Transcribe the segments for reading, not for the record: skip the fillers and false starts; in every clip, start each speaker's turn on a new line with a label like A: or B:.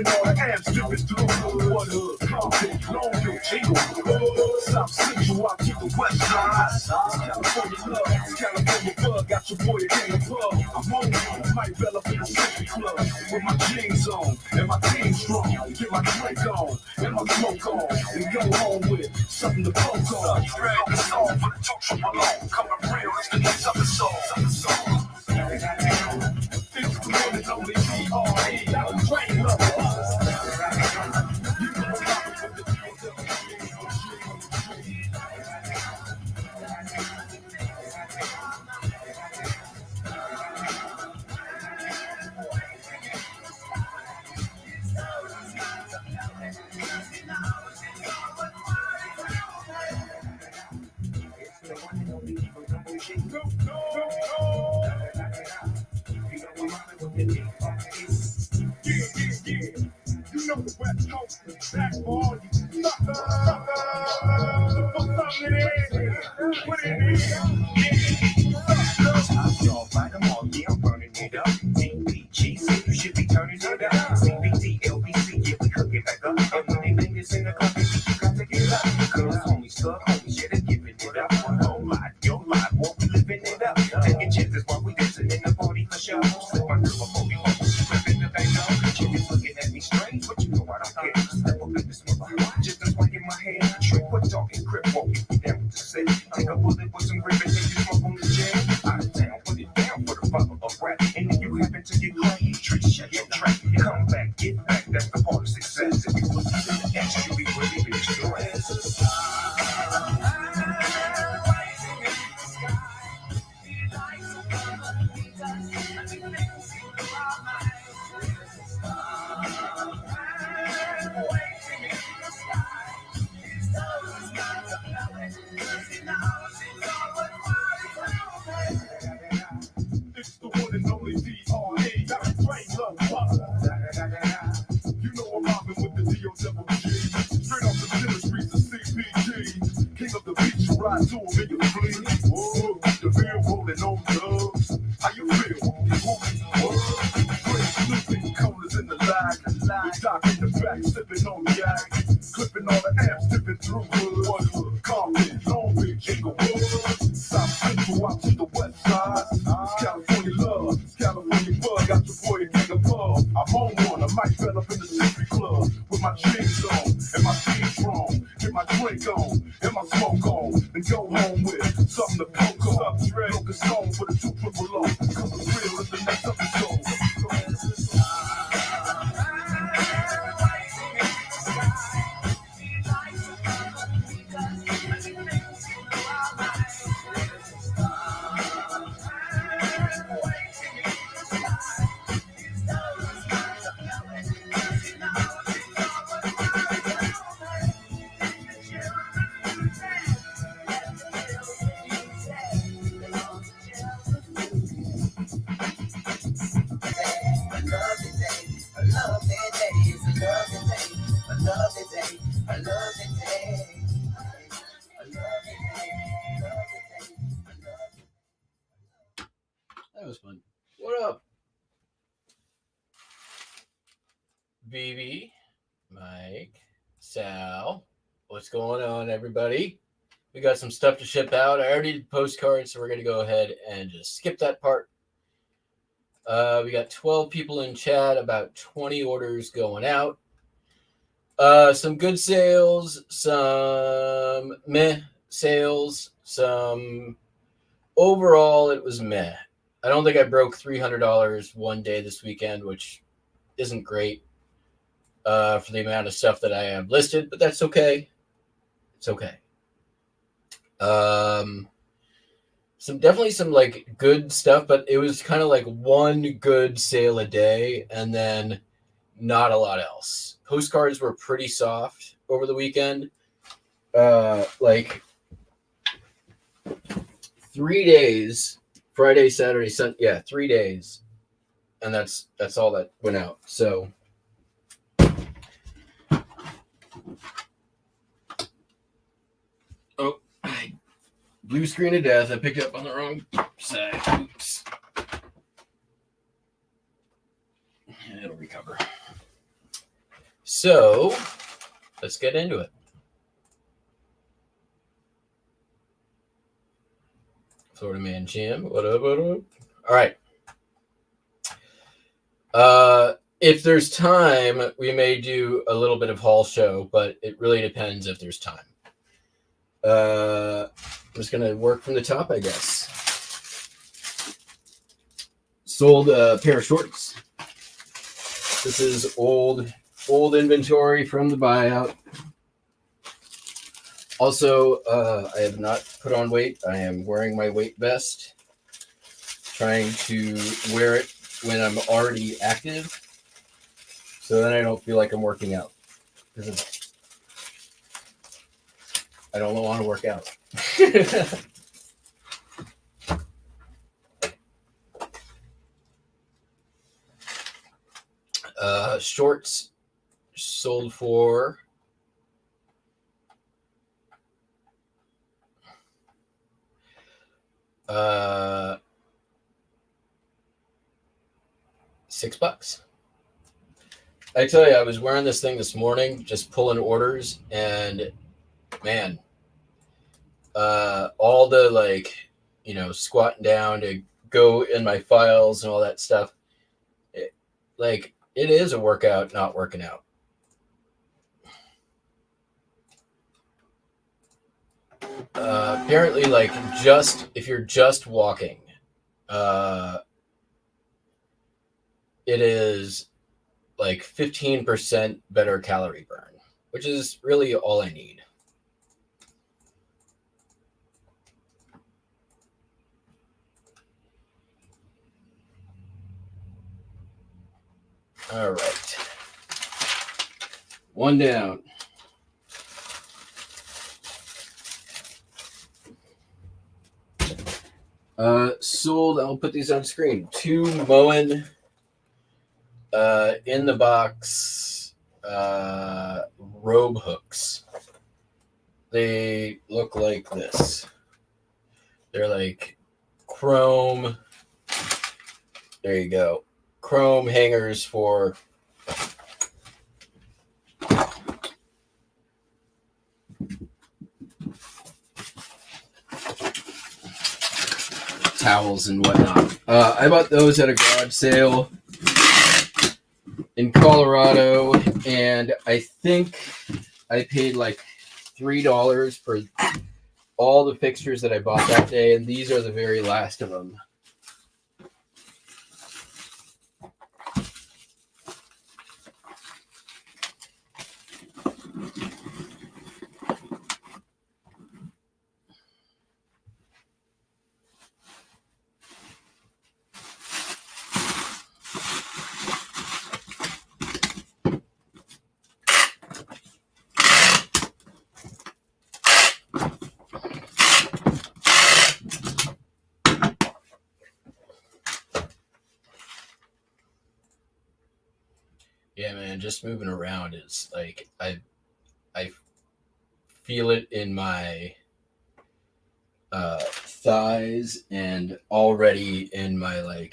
A: Flipping all the amps, dipping through. What hood, Compton, Longview, Inglewood, South Central, out to the west side. California love, California bug, got your boy in the pub. I'm on one, might bell up in the city club with my jeans on and my team strong. Get my drink on and my smoke on and go home with something to poke on. Drag the song for the talk show alone. Coming real, it's the next episode. It's the one and only D.R.E. Now train love. You know the West Coast is back for all you suckers. Put something in, put it in. Y'all fight them all, yeah, I'm burning it up. DPGC, you should be turning it up. CBD, LBC, yeah, we cook it back up. And when they bring this in the club, you got to get up. Cause homies, thug homies, yeah, they're giving it up. Oh my, your life, what we living it up. Taking chances while we dancing in the party for show. Slip my girl before we walk, flipping the bank up. Chicken's looking at me strange, but you know I don't care. Step up in this mother, just a swag in my hand. Trick, what talking, crip walking, we down with the set. Take a bullet with some grip and then you smoke on the jam. Out of town, put it down for the bottle of rap. And if you happen to get crazy, trick, shut your track. Come back, get back, that's the part of success. If you put this in the action, you'll be really big stress. It's the one and only D.R.E. Got a train love you know I'm mobbing with the D.O.G. Straight off the center streets of CPG. King of the beach, you ride to him in your fleet. Whoa, the beer rolling on dubs. How you feel? Great snooping, colors in the lag. We dock in the back, sipping on yak. Clipping all the amps, dipping through hood. Compton, Long Beach, Inglewood. South Central, out to the west side. It's California love, it's California bug. Got your boy in the pub. I'm on one, I might fell up in the city club with my jeans on and my team strong. Get my drink on and my smoke on and go home with something to poke on. Look a song for the 200. Cause the real is the next episode.
B: That was fun. What up? BB, Mike, Sal. What's going on, everybody? We got some stuff to ship out. I already did postcards, so we're going to go ahead and just skip that part. We got 12 people in chat, about 20 orders going out. Some good sales, some meh sales, some overall it was meh. I don't think I broke $300 one day this weekend, which isn't great for the amount of stuff that I have listed, but that's okay. It's okay. Definitely some like good stuff, but it was kind of like one good sale a day and then not a lot else. Postcards were pretty soft over the weekend. Like 3 days, Friday, Saturday, Sunday. Yeah, 3 days. And that's all that went out. So blue screen of death. I picked up on the wrong side. Oops. It'll recover. So let's get into it. Florida Man Jim, what up, what up? All right. If there's time, we may do a little bit of haul show, but it really depends if there's time. I'm just gonna work from the top, I guess. Sold a pair of shorts. This is old inventory from the buyout. Also, I have not put on weight. I am wearing my weight vest, trying to wear it when I'm already active, so then I don't feel like I'm working out. Because I don't want to work out. Shorts sold for $6. I tell you, I was wearing this thing this morning, just pulling orders, and man, all the squatting down to go in my files and all that stuff. It is a workout, not working out. Apparently, if you're just walking, it is 15% better calorie burn, which is really all I need. All right. One down. Sold, I'll put these on screen. 2 Moen in the box robe hooks. They look like this. They're like chrome. There you go. Chrome hangers for towels and whatnot. I bought those at a garage sale in Colorado, and I think I paid $3 for all the fixtures that I bought that day, and these are the very last of them. Yeah, man, just moving around is I feel it in my thighs and already in my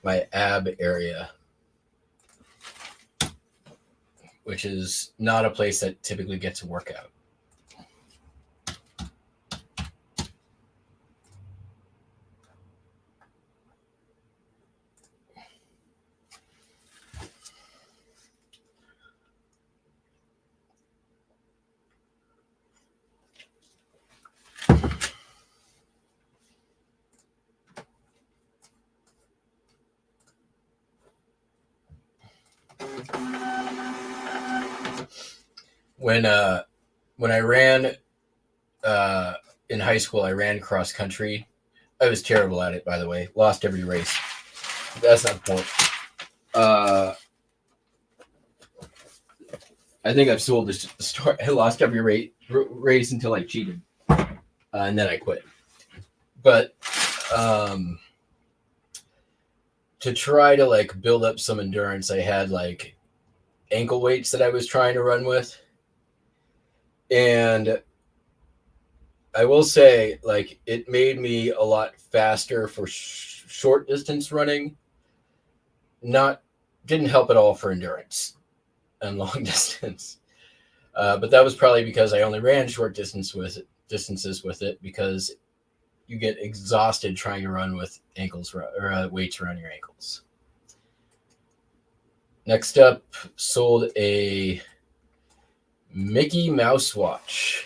B: my ab area, which is not a place that typically gets a workout. When I ran in high school, I ran cross country. I was terrible at it, by the way. Lost every race. That's not the point. I think I've sold this story. I lost every race until I cheated, and then I quit. But to try to build up some endurance, I had ankle weights that I was trying to run with. And I will say, it made me a lot faster for short distance running. Didn't help at all for endurance. and long distance. But that was probably because I only ran short distances with it, because you get exhausted trying to run with ankles or weights around your ankles. Next up, sold a Mickey Mouse watch.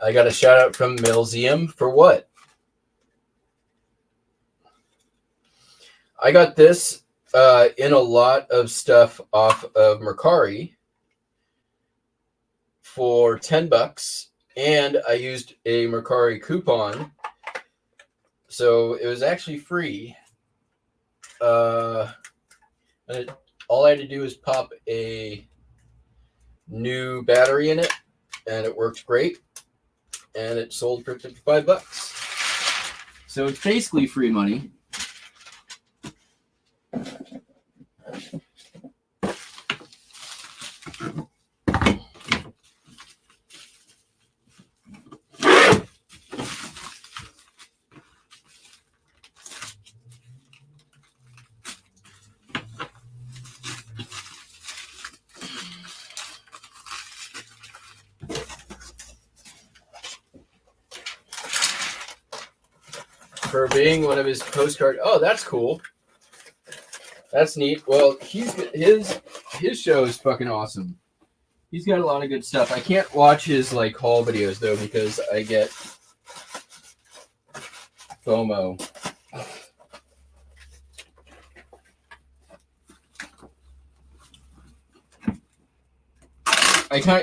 B: I got a shout out from Milzium for what? I got this in a lot of stuff off of Mercari for $10, and I used a Mercari coupon, so it was actually free. And all I had to do was pop a new battery in it, and it worked great, and it sold for $55. So it's basically free money. For being one of his postcard. Oh, that's cool. That's neat. Well, his show is fucking awesome. He's got a lot of good stuff. I can't watch his like haul videos though, because I get FOMO.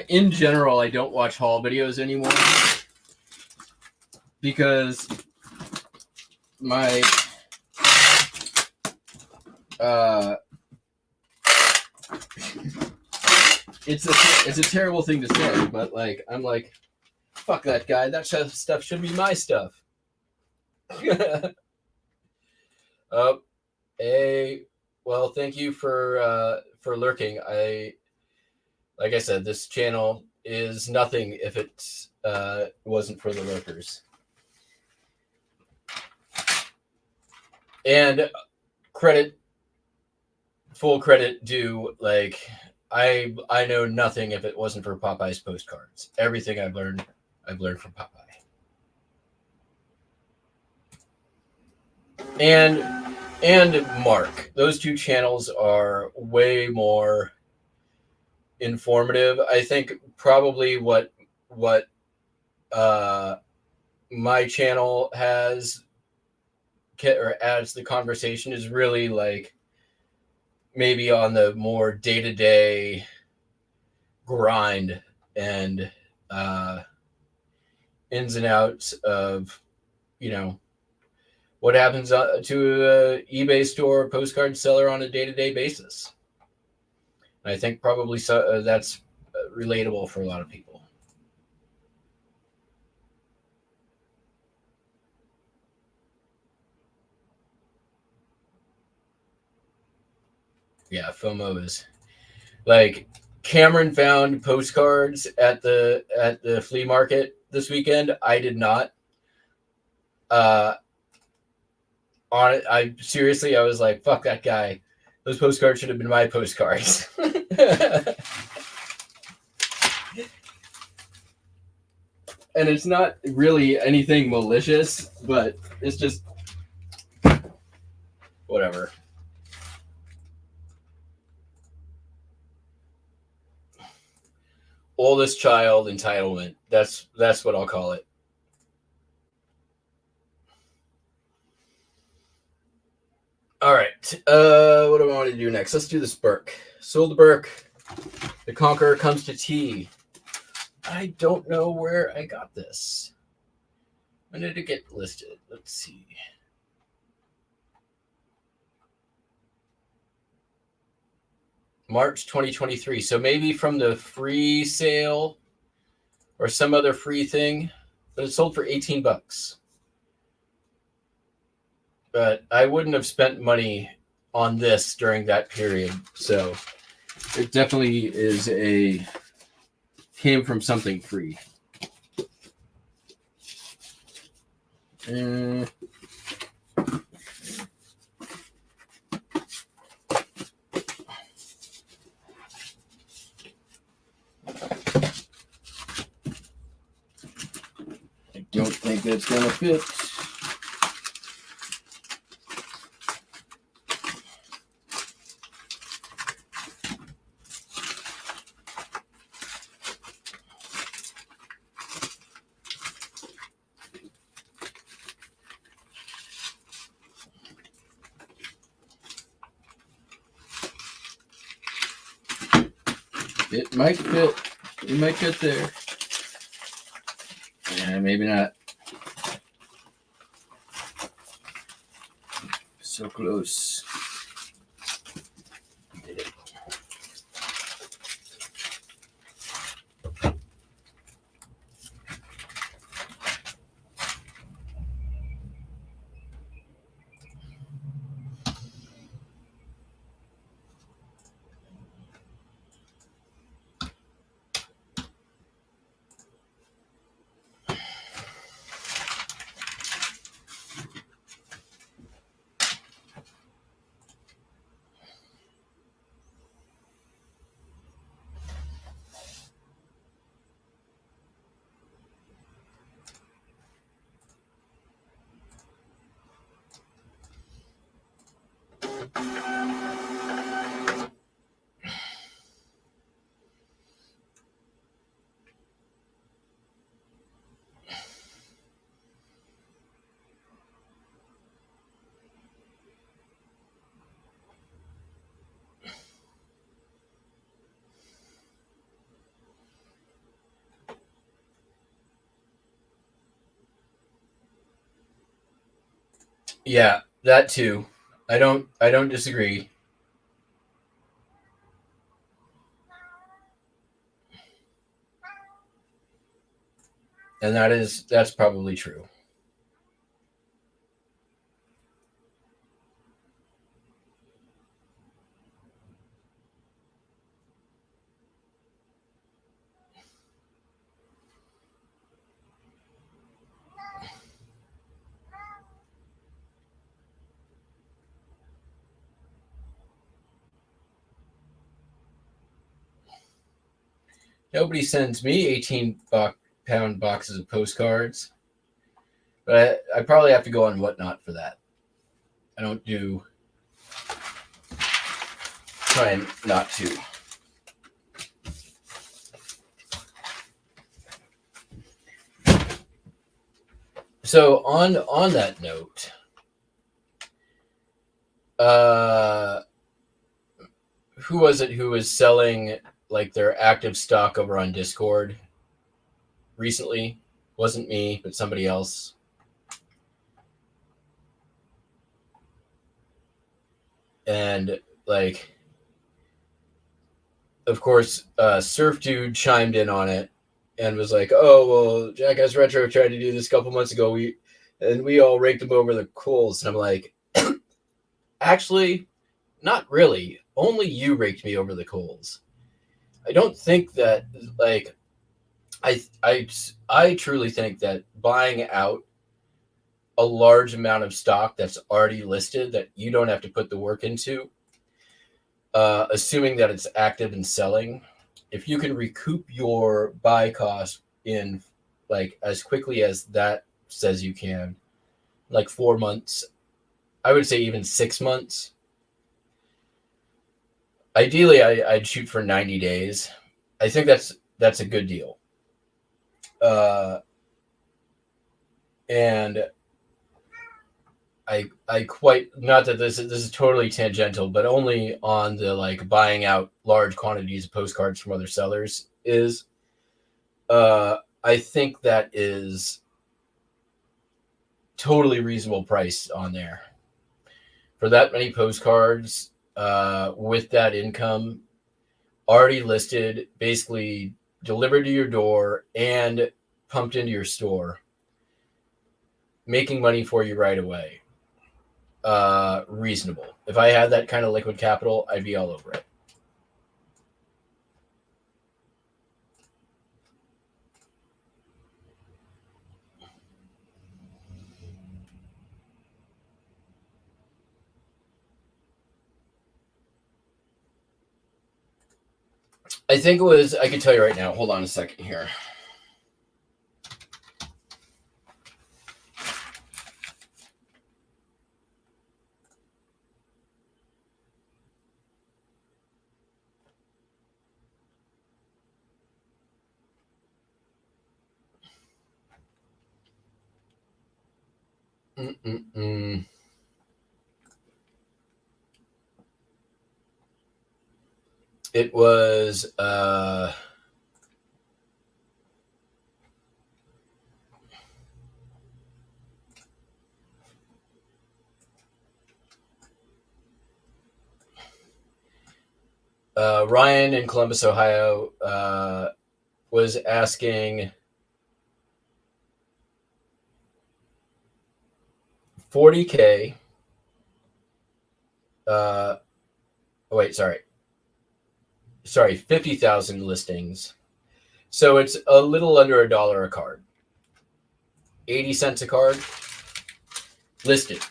B: In general, I don't watch haul videos anymore, because my it's a terrible thing to say, but like I'm like, fuck that guy. That stuff should be my stuff. Well, thank you for lurking. Like I said, this channel is nothing if it wasn't for the lurkers. And full credit due, like I know nothing if it wasn't for Popeye's postcards. Everything I've learned from Popeye. And Mark. Those two channels are way more informative. I think probably what my channel has or adds the conversation is really like maybe on the more day-to-day grind and ins and outs of, you know, what happens to an eBay store or postcard seller on a day-to-day basis. And I think probably that's relatable for a lot of people. Yeah, FOMO is like Cameron found postcards at the flea market this weekend. I did not. On it, I was like, fuck that guy. Those postcards should have been my postcards. And it's not really anything malicious, but it's just whatever. Oldest child entitlement. That's what I'll call it. All right. What do I want to do next? Let's do this Burke. Sold the Burke. The Conqueror comes to tea. I don't know where I got this. When did it get listed? Let's see. March 2023. So maybe from the free sale or some other free thing, but it sold for $18. But I wouldn't have spent money on this during that period. So it definitely came from something free. don't think that's gonna fit. It might fit. It might fit there. Yeah, maybe not. So close. Did it. Yeah, that too. I don't disagree. And that's probably true. Nobody sends me 18-pound boxes of postcards, but I probably have to go on Whatnot for that. I don't do. Trying not to. So on that note, who was it who was selling like their active stock over on Discord recently? Wasn't me, but somebody else. And like, of course, Surf Dude chimed in on it and was like, "Oh well, Jackass Retro tried to do this a couple months ago. We all raked him over the coals." And I'm like, actually, not really. Only you raked me over the coals. I don't think that like I truly think that buying out a large amount of stock that's already listed that you don't have to put the work into, assuming that it's active and selling, if you can recoup your buy cost in like as quickly as that says you can, like 4 months, I would say even 6 months. Ideally, I'd shoot for 90 days. I think that's a good deal. And I quite, not that this is totally tangential, but only on the like buying out large quantities of postcards from other sellers is I think that is totally reasonable price on there for that many postcards with that income already listed, basically delivered to your door and pumped into your store, making money for you right away. Reasonable. If I had that kind of liquid capital, I'd be all over it. I think it was, I can tell you right now. Hold on a second here. Mm-mm-mm. It was Ryan in Columbus, Ohio, was asking 40K. Uh, oh, wait, sorry, 50,000 listings. So it's a little under $1 a card, 80 cents a card listed.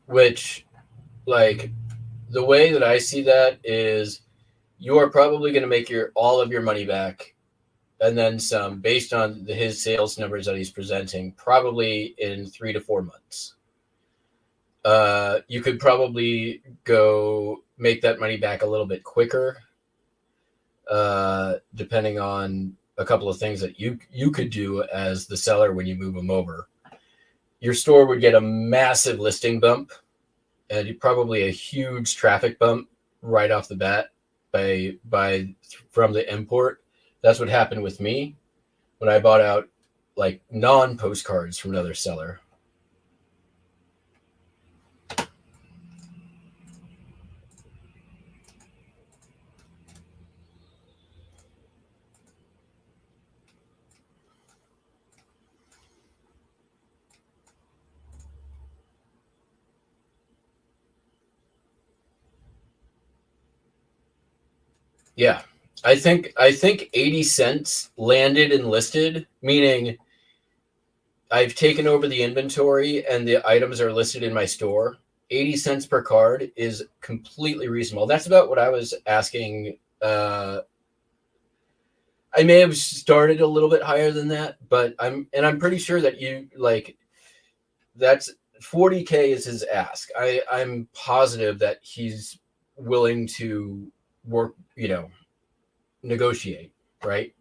B: Which, like, the way that I see that is you are probably going to make all of your money back and then some based on his sales numbers that he's presenting, probably in 3 to 4 months. You could probably go make that money back a little bit quicker, depending on a couple of things that you could do as the seller when you move them over. Your store would get a massive listing bump and probably a huge traffic bump right off the bat by from the import. That's what happened with me when I bought out like non-postcards from another seller. Yeah. I think 80 cents landed and listed, meaning I've taken over the inventory and the items are listed in my store. 80 cents per card is completely reasonable. That's about what I was asking. I may have started a little bit higher than that, but I'm pretty sure that that's 40K is his ask. I'm positive that he's willing to work, negotiate, right?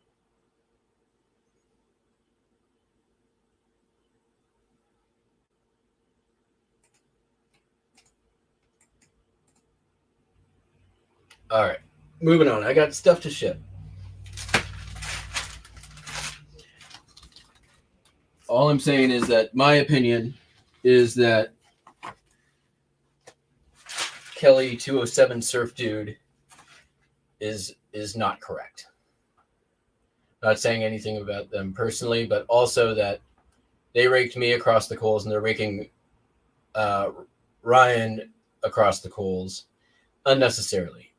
B: All right, moving on. I got stuff to ship. All I'm saying is that my opinion is that Kelly 207 Surf Dude is not correct. Not saying anything about them personally, but also that they raked me across the coals and they're raking Ryan across the coals unnecessarily.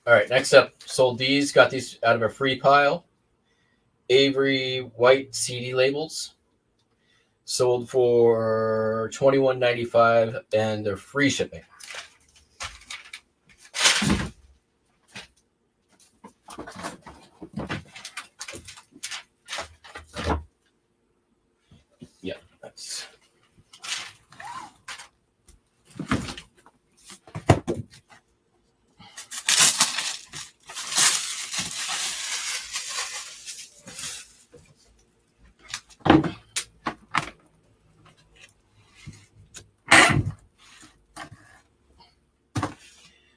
B: All right, next up, sold these, got these out of a free pile. Avery white CD labels, sold for $21.95 and they're free shipping. Yeah, that's.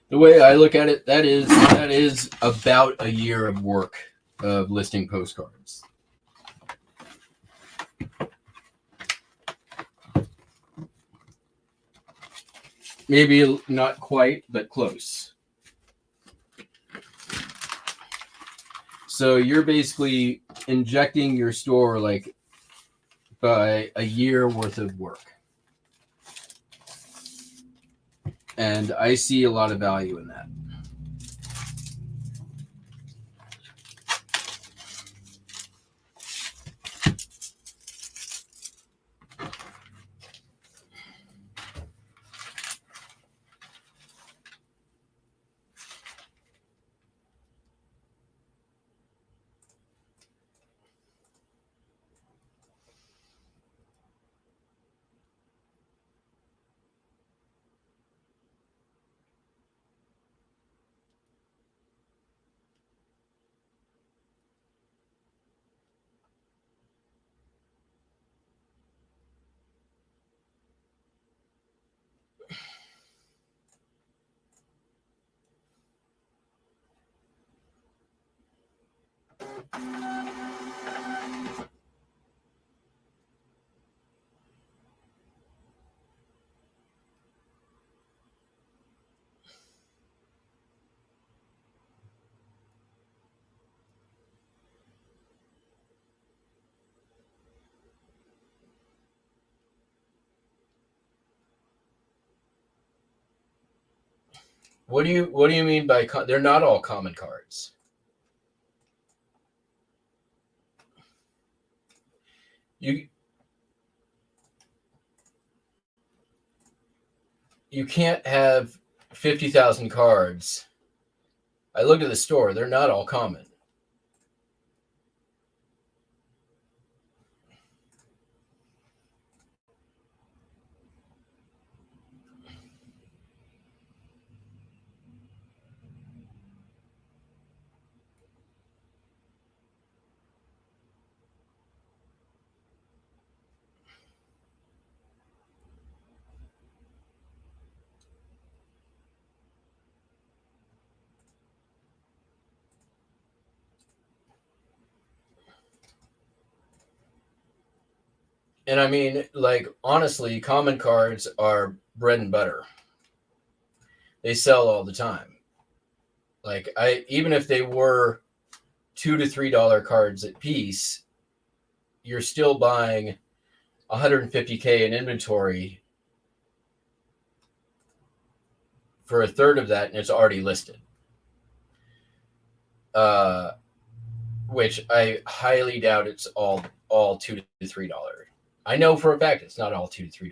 B: The way I look at it, that is about a year of work of listing postcards. Maybe not quite, but close. So you're basically injecting your store like by a year worth of work. And I see a lot of value in that. What do you mean by they're not all common cards? You can't have 50,000 cards. I looked at the store; they're not all common. And I mean, like, honestly, common cards are bread and butter. They sell all the time. Like, even if they were $2 to $3 cards a piece, you're still buying 150K in inventory for a third of that, and it's already listed. Which I highly doubt it's all $2 to $3. I know for a fact it's not all $2 to $3.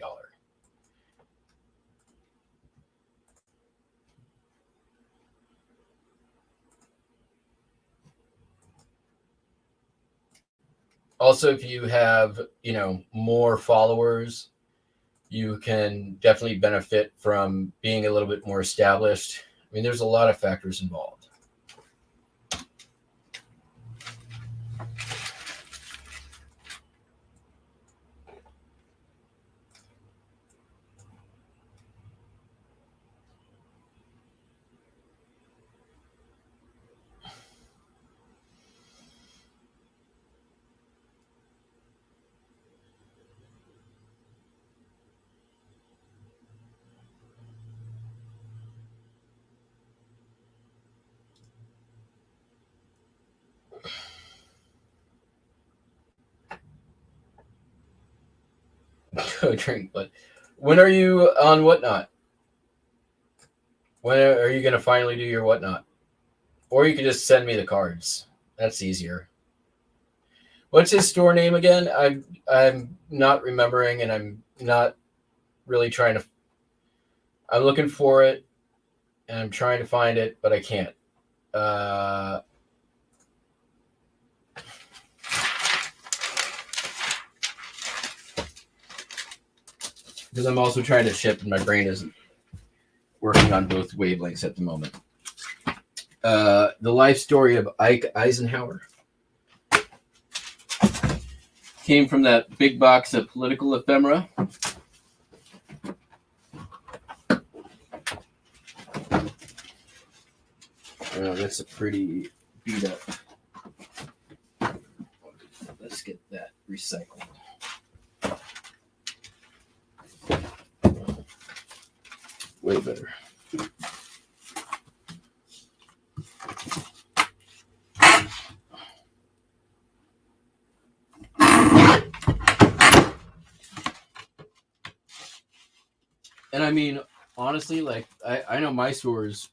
B: Also, if you have, more followers, you can definitely benefit from being a little bit more established. I mean, there's a lot of factors involved. Go drink, but when are you on Whatnot? When are you going to finally do your Whatnot? Or you could just send me the cards. That's easier. What's his store name again? I'm not remembering, and I'm not really trying to. I'm looking for it, and I'm trying to find it, but I can't. Because I'm also trying to ship, and my brain isn't working on both wavelengths at the moment. The life story of Ike Eisenhower came from that big box of political ephemera. That's a pretty beat up. Let's get that recycled. Way better. And I mean, honestly, like I know my store's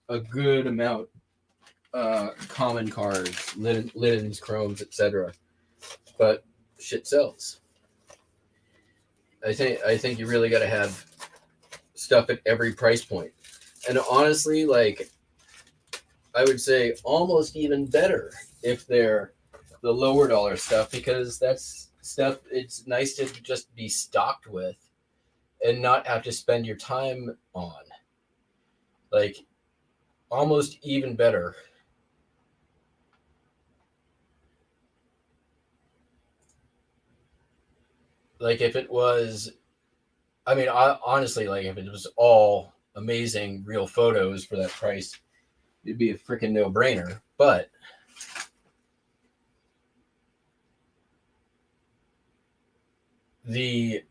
B: a good amount common cards, linens, chromes, etc. But shit sells. I think you really got to have stuff at every price point. And honestly, like, I would say almost even better if they're the lower dollar stuff, because that's stuff it's nice to just be stocked with and not have to spend your time on. Like, almost even better. Like, if it was, I mean, honestly, like, if it was all amazing real photos for that price, it'd be a freaking no-brainer. But the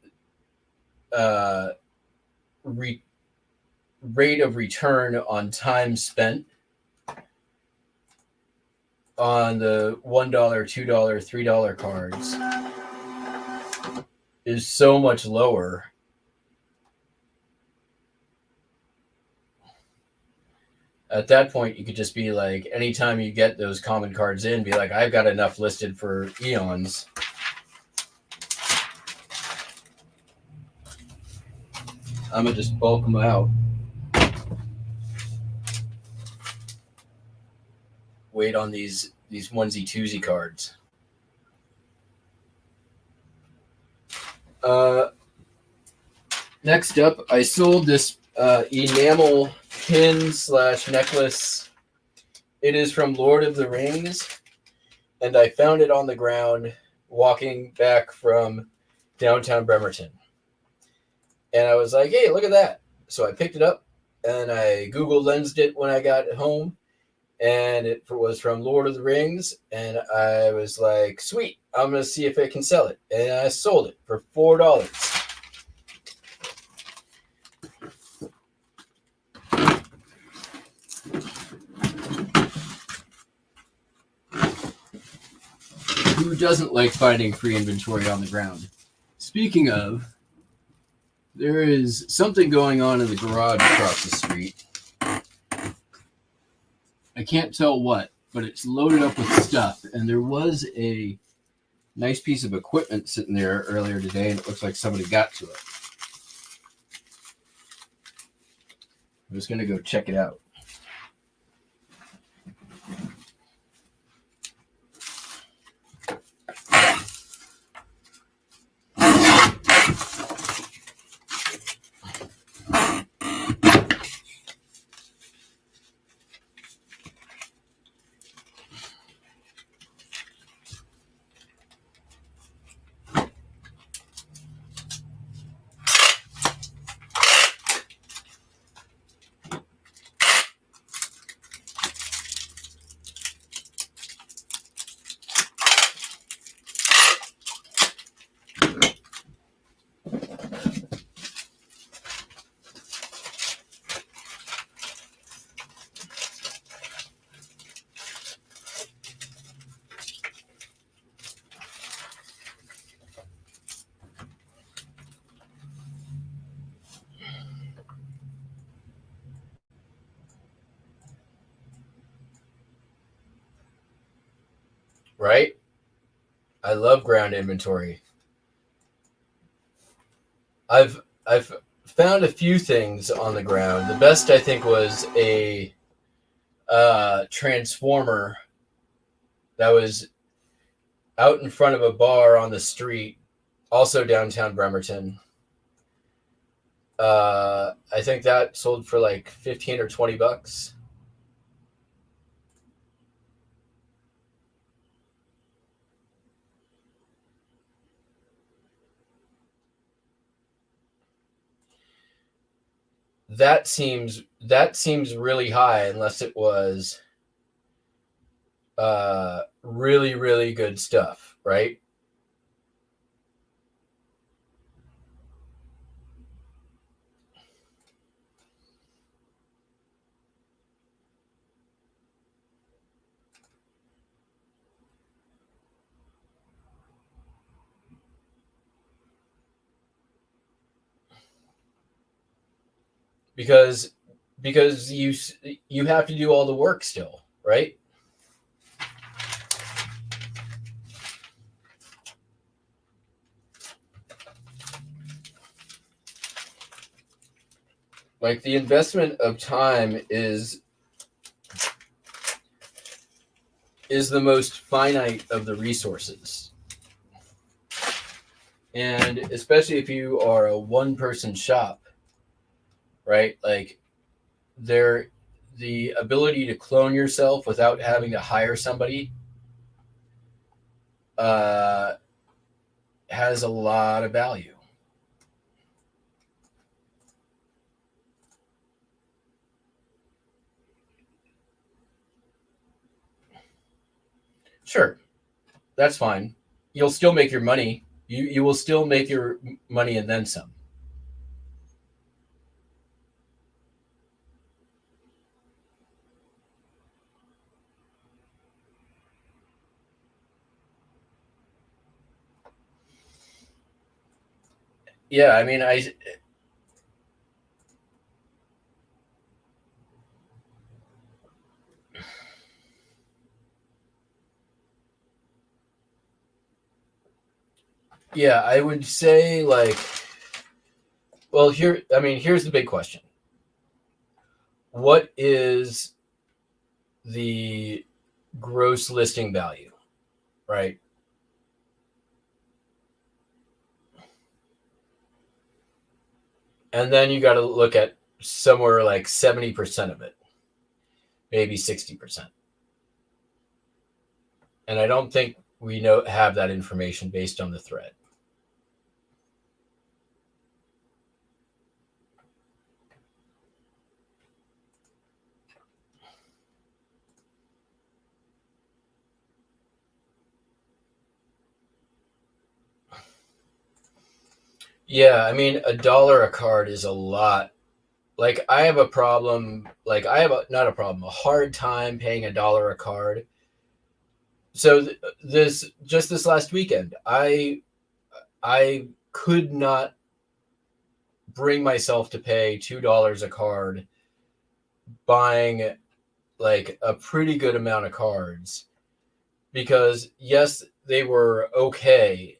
B: rate of return on time spent on the $1, $2, $3 cards is so much lower. At that point, you could just be like, anytime you get those common cards in, be like, I've got enough listed for eons. I'm going to just bulk them out. Wait on these onesie twosie cards. Next up, I sold this enamel pin / necklace. It is from Lord of the Rings, and I found it on the ground walking back from downtown Bremerton. And I was like, hey, look at that. So I picked it up, and I Google Lensed it when I got home, and it was from Lord of the Rings, and I was like, sweet, I'm going to see if I can sell it. And I sold it for $4. Who doesn't like finding free inventory on the ground? Speaking of, there is something going on in the garage across the street. I can't tell what, but it's loaded up with stuff. And there was a nice piece of equipment sitting there earlier today, and it looks like somebody got to it. I'm just going to go check it out. Right? I love ground inventory. I've found a few things on the ground. The best, I think, was a transformer that was out in front of a bar on the street, also downtown Bremerton. I think that sold for like 15 or 20 bucks. That seems really high, unless it was really, really good stuff, right? Because you have to do all the work still, right? Like, the investment of time is the most finite of the resources. And especially if you are a one-person shop, right? Like, the ability to clone yourself without having to hire somebody has a lot of value. Sure, that's fine. You'll still make your money, You will still make your money and then some. Yeah, I mean, yeah, I would say like, well, here's the big question. What is the gross listing value, right? And then you got to look at somewhere like 70% of it, maybe 60%. And I don't think we have that information based on the thread. Yeah, I mean, $1 a card is a lot. Like, I have a problem. Like, I have not a problem, a hard time paying $1 a card. So this last weekend, I could not bring myself to pay $2 a card, buying like a pretty good amount of cards, because yes, they were okay,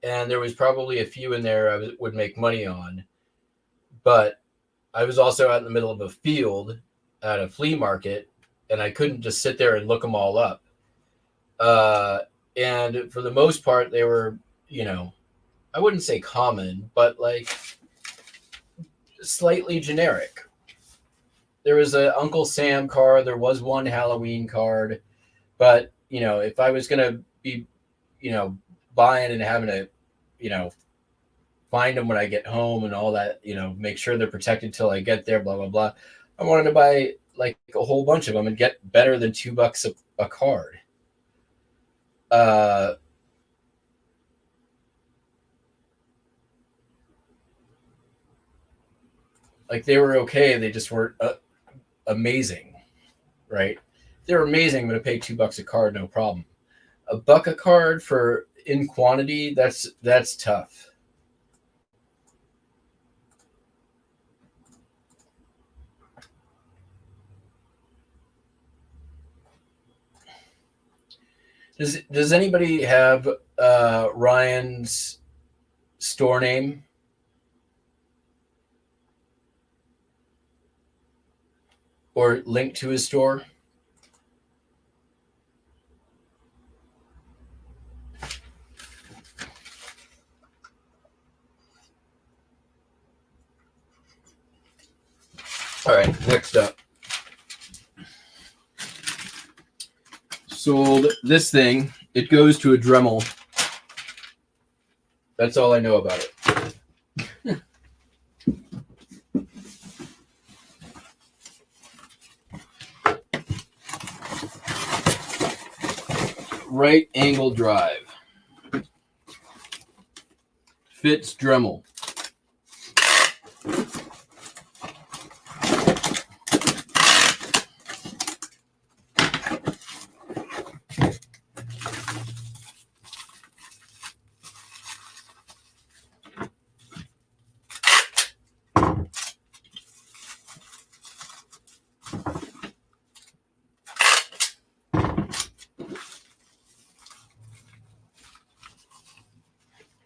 B: and there was probably a few in there I would make money on, but I was also out in the middle of a field at a flea market, and I couldn't just sit there and look them all up. And for the most part, they were, I wouldn't say common, but like slightly generic. There was a Uncle Sam card. There was one Halloween card, but if I was gonna be, buying and having to, find them when I get home and all that, make sure they're protected till I get there, blah blah blah. I wanted to buy like a whole bunch of them and get better than $2 a card. Like they were okay, they just weren't amazing, right? They were amazing, but I paid $2 a card, no problem. $1 a card for in quantity, that's tough. Does anybody have Ryan's store name? Or link to his store? All right, next up. Sold this thing. It goes to a Dremel. That's all I know about it. Right angle drive. Fits Dremel.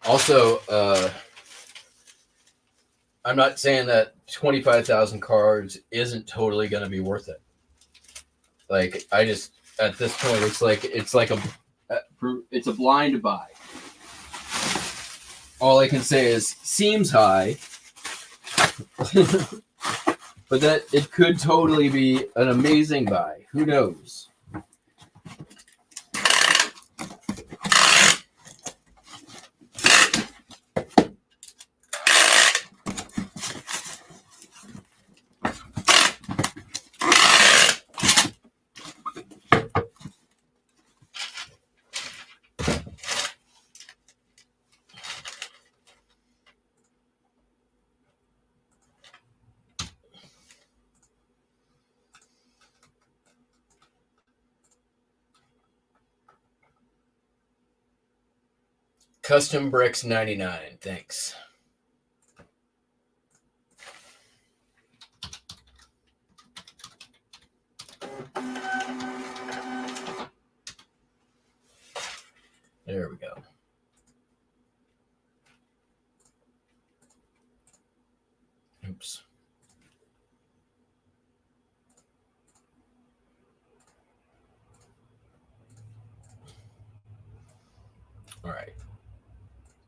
B: Also, I'm not saying that 25,000 cards isn't totally going to be worth it. Like, I just, at this point, it's like a blind buy. All I can say is seems high, but that it could totally be an amazing buy. Who knows? Custom Bricks 99. Thanks. There we go. Oops. All right.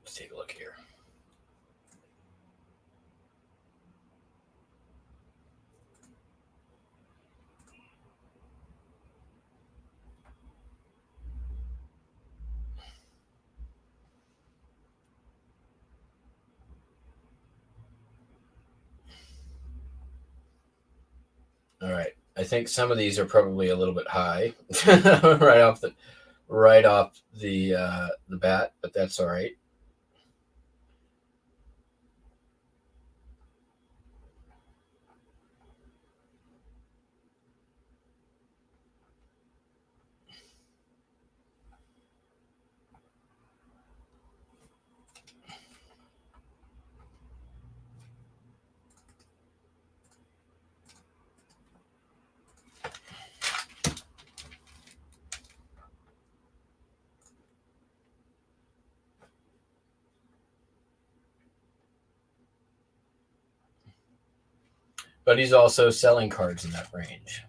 B: Let's take a look here. All right. I think some of these are probably a little bit high right off the bat, but that's all right. But he's also selling cards in that range.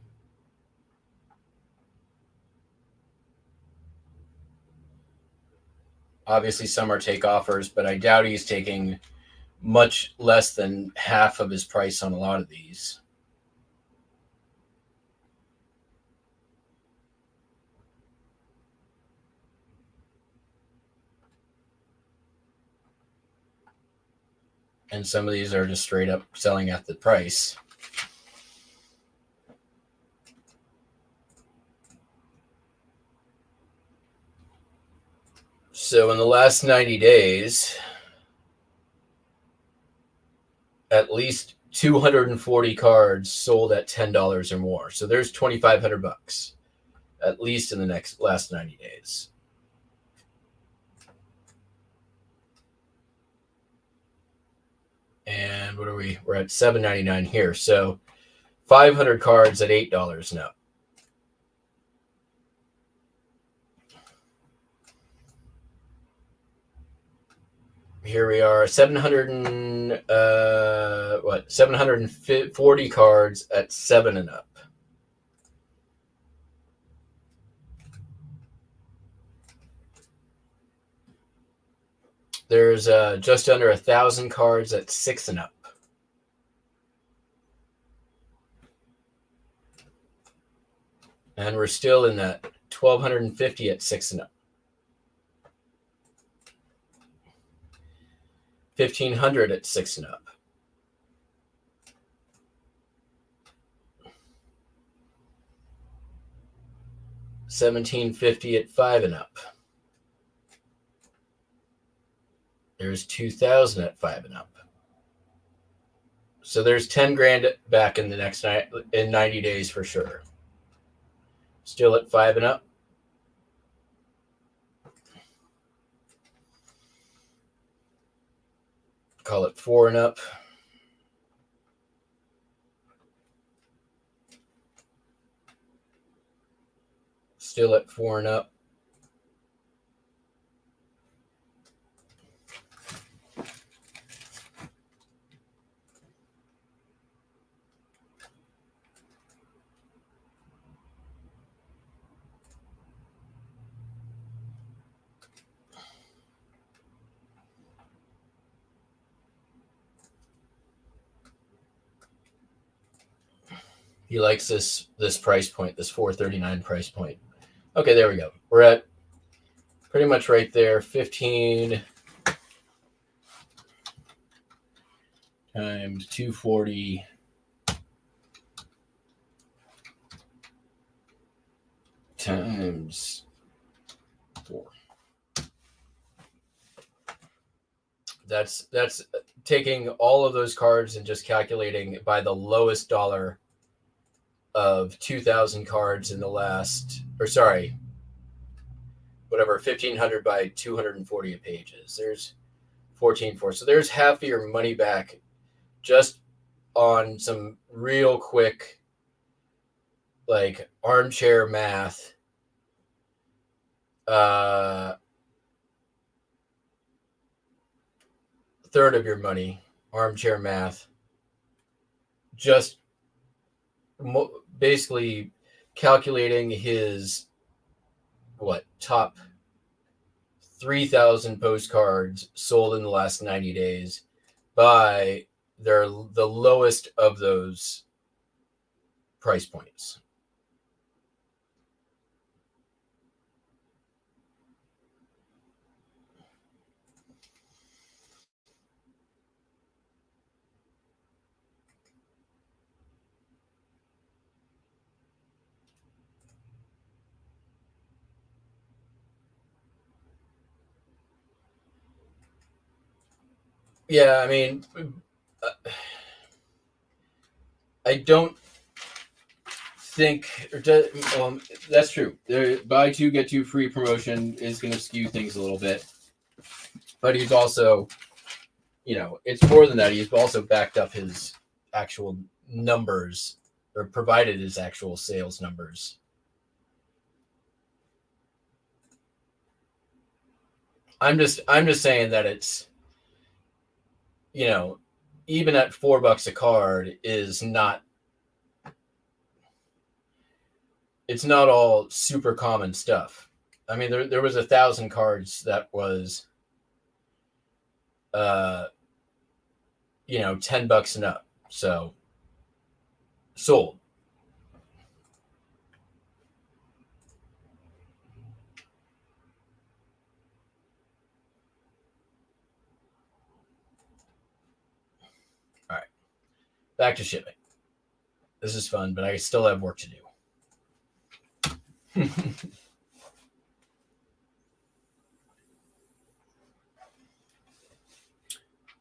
B: Obviously, some are take offers, but I doubt he's taking much less than half of his price on a lot of these. And some of these are just straight up selling at the price. So in the last 90 days, at least 240 cards sold at $10 or more. So there's $2,500 at least in the last 90 days. And what are we? We're at $7.99 here. So 500 cards at $8 now. Here we are, 740 cards at 7 and up. There's just under 1,000 cards at 6 and up. And we're still in that 1,250 at 6 and up. 1,500 at 6 and up. 1,750 at 5 and up. There's 2,000 at 5 and up. So there's 10 grand back in the next in 90 days for sure. Still at 5 and up. Call it 4 and up. Still at 4 and up. He likes this price point, this $4.39 price point. Okay, there we go. We're at pretty much right there. 15 times 240 times 4. That's taking all of those cards and just calculating by the lowest dollar of 2,000 cards in the last, or sorry, whatever 1,500 by 240 pages. There's 14.4. So there's half of your money back just on some real quick, like armchair math. Third of your money, armchair math. Just basically calculating his top 3,000 postcards sold in the last 90 days by the lowest of those price points. Yeah, I mean, I don't think that's true. Buy two get two free promotion is going to skew things a little bit, but he's also, it's more than that. He's also backed up his actual numbers, or provided his actual sales numbers. I'm just saying that it's, even at $4 a card is not, it's not all super common stuff. I mean, there was 1,000 cards that was, $10 and up. So sold. All right. Back to shipping. This is fun, but I still have work to do.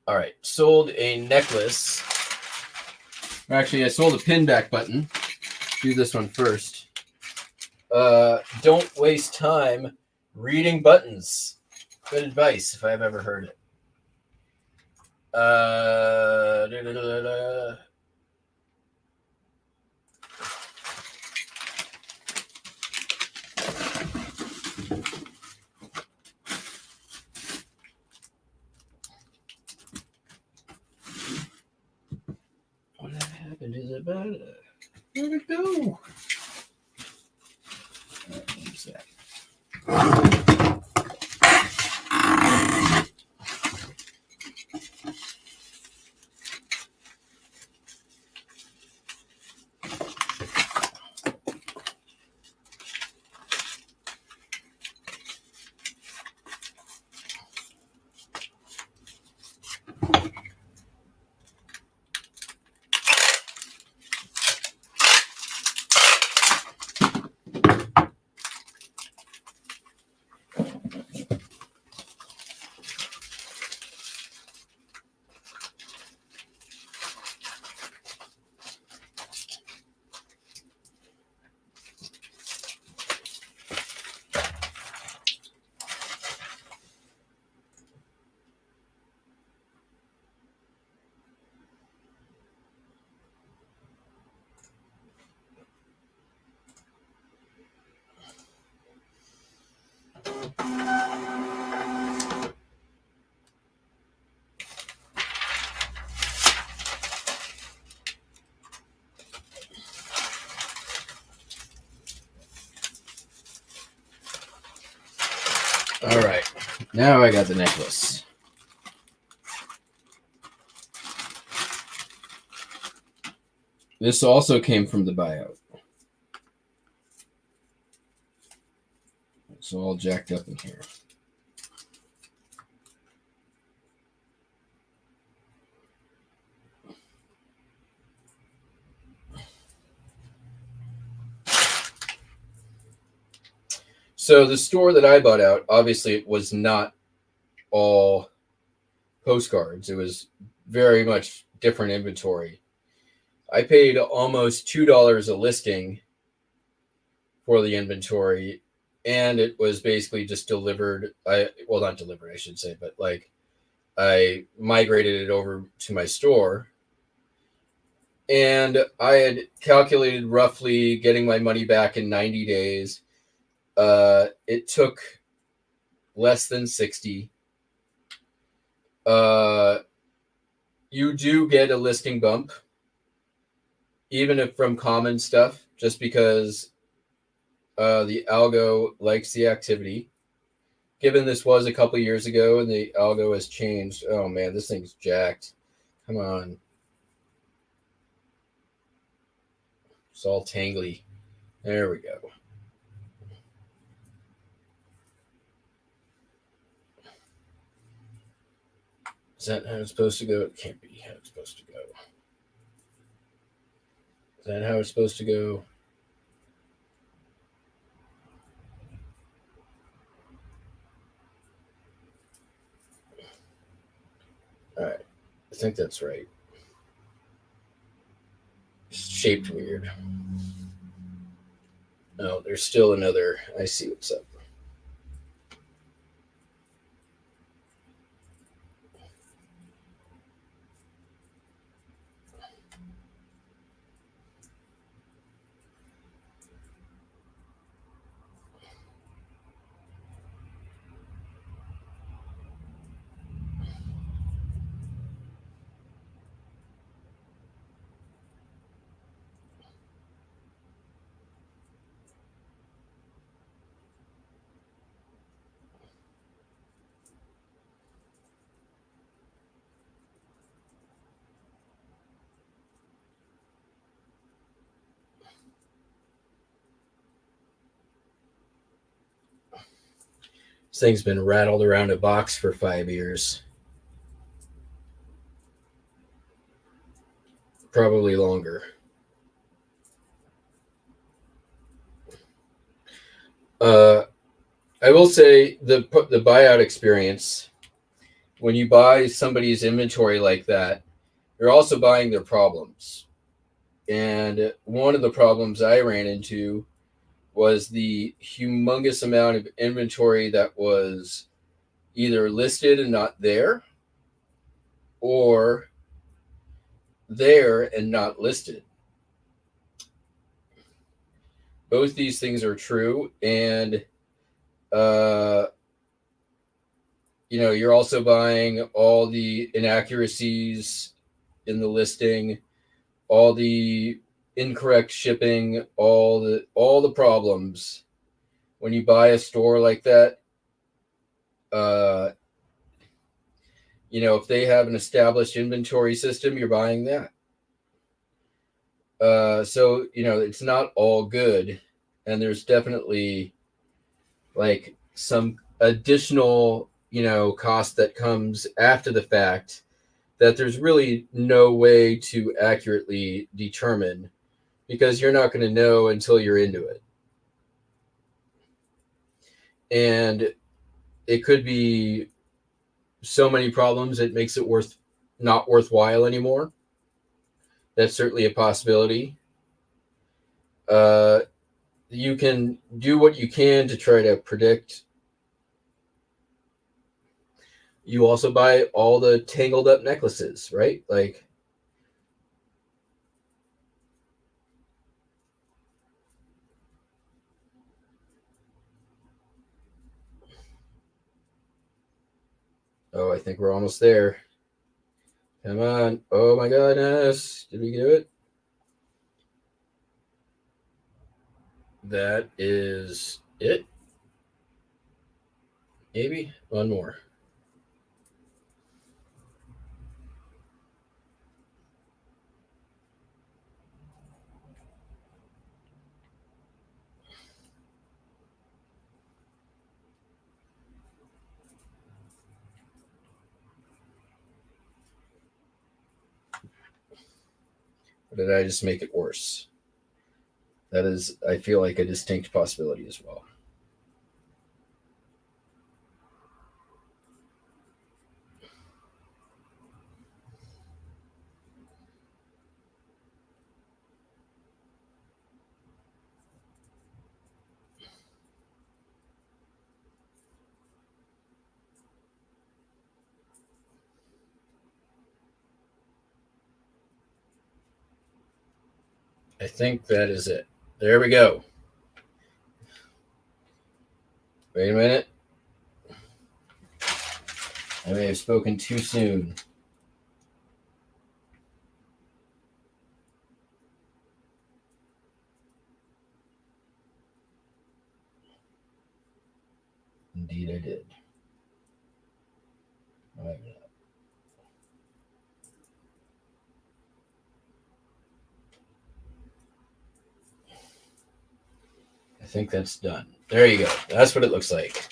B: All right, sold a necklace. Actually, I sold a pin back button. Do this one first. Don't waste time reading buttons. Good advice if I've ever heard it. What happened to the button? Where'd it go? What's that? All right, now I got the necklace. This also came from the buyout. It's all jacked up in here. So the store that I bought out, obviously it was not all postcards. It was very much different inventory. I paid almost $2 a listing for the inventory, and it was basically just delivered. Not delivered, I should say, but like I migrated it over to my store, and I had calculated roughly getting my money back in 90 days. It took less than 60. You do get a listing bump, even if from common stuff, just because the algo likes the activity. Given this was a couple years ago and the algo has changed, oh man, this thing's jacked. Come on. It's all tangly. There we go. Is that how it's supposed to go? It can't be how it's supposed to go. Is that how it's supposed to go? All right. I think that's right. It's shaped weird. Oh, there's still another. I see what's up. This thing's been rattled around a box for 5 years. Probably longer. I will say the buyout experience, when you buy somebody's inventory like that, you're also buying their problems. And one of the problems I ran into was the humongous amount of inventory that was either listed and not there, or there and not listed. Both these things are true, and uh, you're also buying all the inaccuracies in the listing, all the incorrect shipping, all the problems. When you buy a store like that, uh, if they have an established inventory system, you're buying that. So it's not all good, and there's definitely like some additional cost that comes after the fact that there's really no way to accurately determine, because you're not going to know until you're into it. And it could be so many problems it makes it not worthwhile anymore. That's certainly a possibility. You can do what you can to try to predict. You also buy all the tangled up necklaces, right? Like, oh, I think we're almost there. Come on. Oh my goodness. Did we do it? That is it. Maybe one more. Or did I just make it worse? That is, I feel like, a distinct possibility as well. I think that is it. There we go. Wait a minute. I may have spoken too soon. Indeed, I did. Right. I think that's done. There you go. That's what it looks like.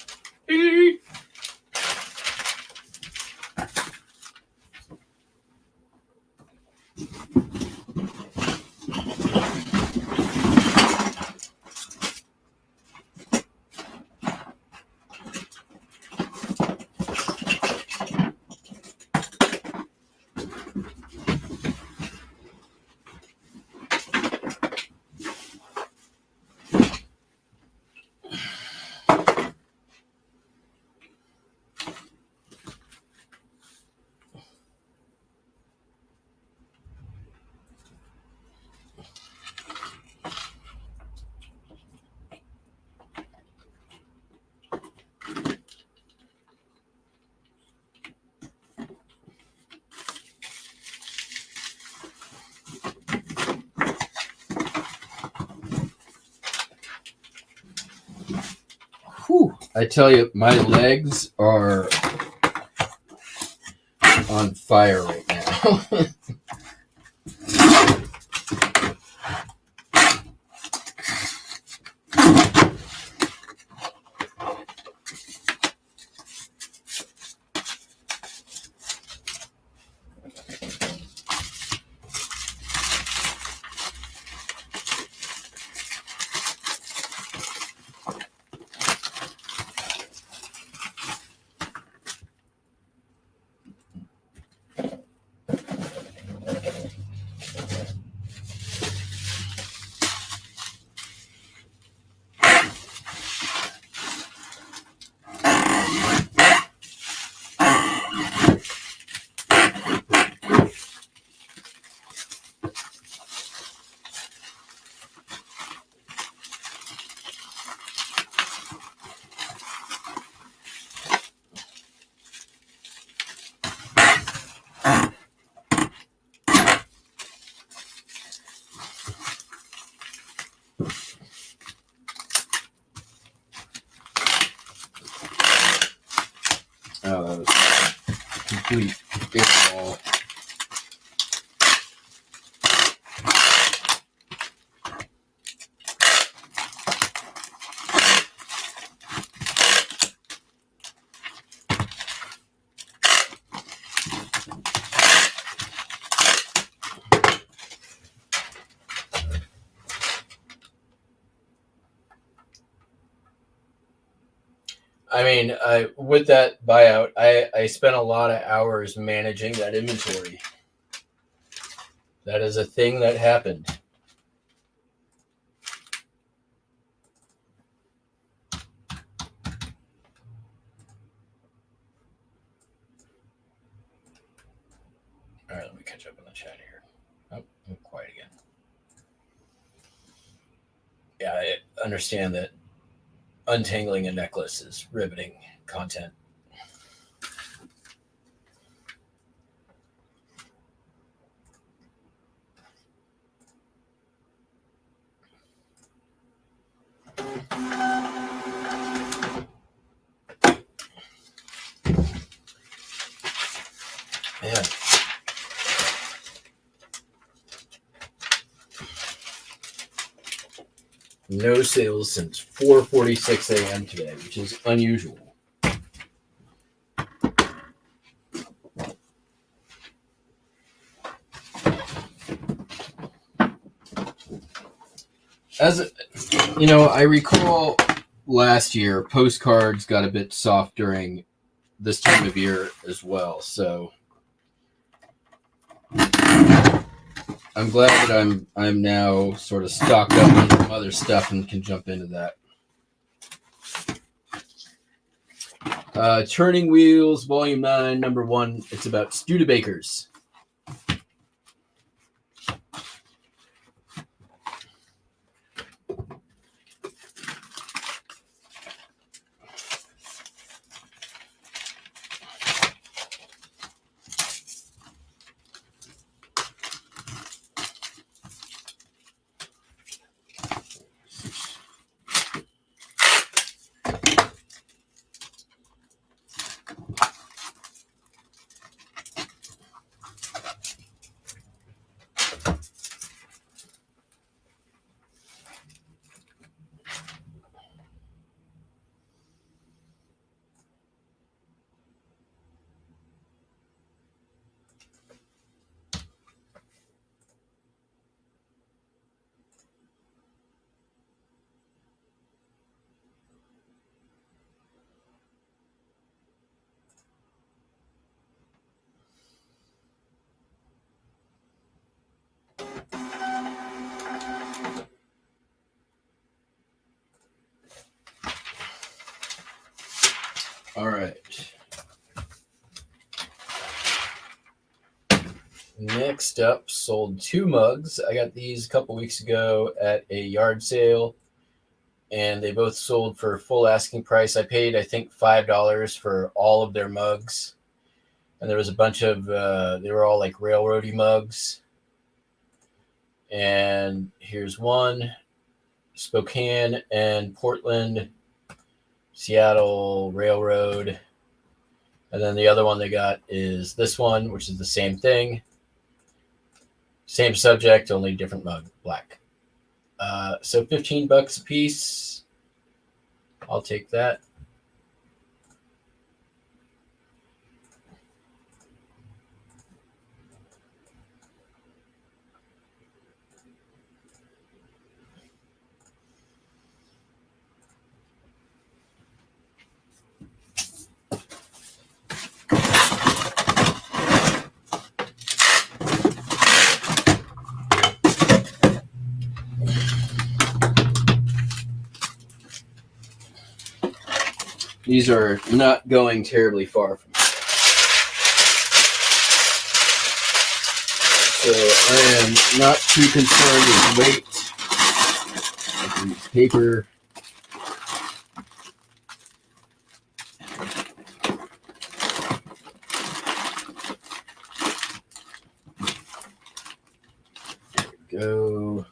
B: Whew. I tell you, my legs are on fire right now. Oh, that was complete airball. I mean, with that buyout, I spent a lot of hours managing that inventory. That is a thing that happened. All right, let me catch up on the chat here. Oh, I'm quiet again. Yeah, I understand that untangling a necklace is riveting content. Yeah. No sales since 4:46 a.m. today, which is unusual. As you know, I recall last year postcards got a bit soft during this time of year as well, so I'm glad that I'm now sort of stocked up on some other stuff and can jump into that. Turning Wheels, Volume 9, Number 1. It's about Studebakers. Next up, sold 2 mugs. I got these a couple weeks ago at a yard sale, and they both sold for full asking price. I paid, I think, $5 for all of their mugs, and there was a bunch of they were all like railroady mugs. And here's one: Spokane and Portland, Seattle Railroad. And then the other one they got is this one, which is the same thing. Same subject, only different mug, black. So $15 a piece. I'll take that. These are not going terribly far from me. So I am not too concerned with weight. Paper. There we go.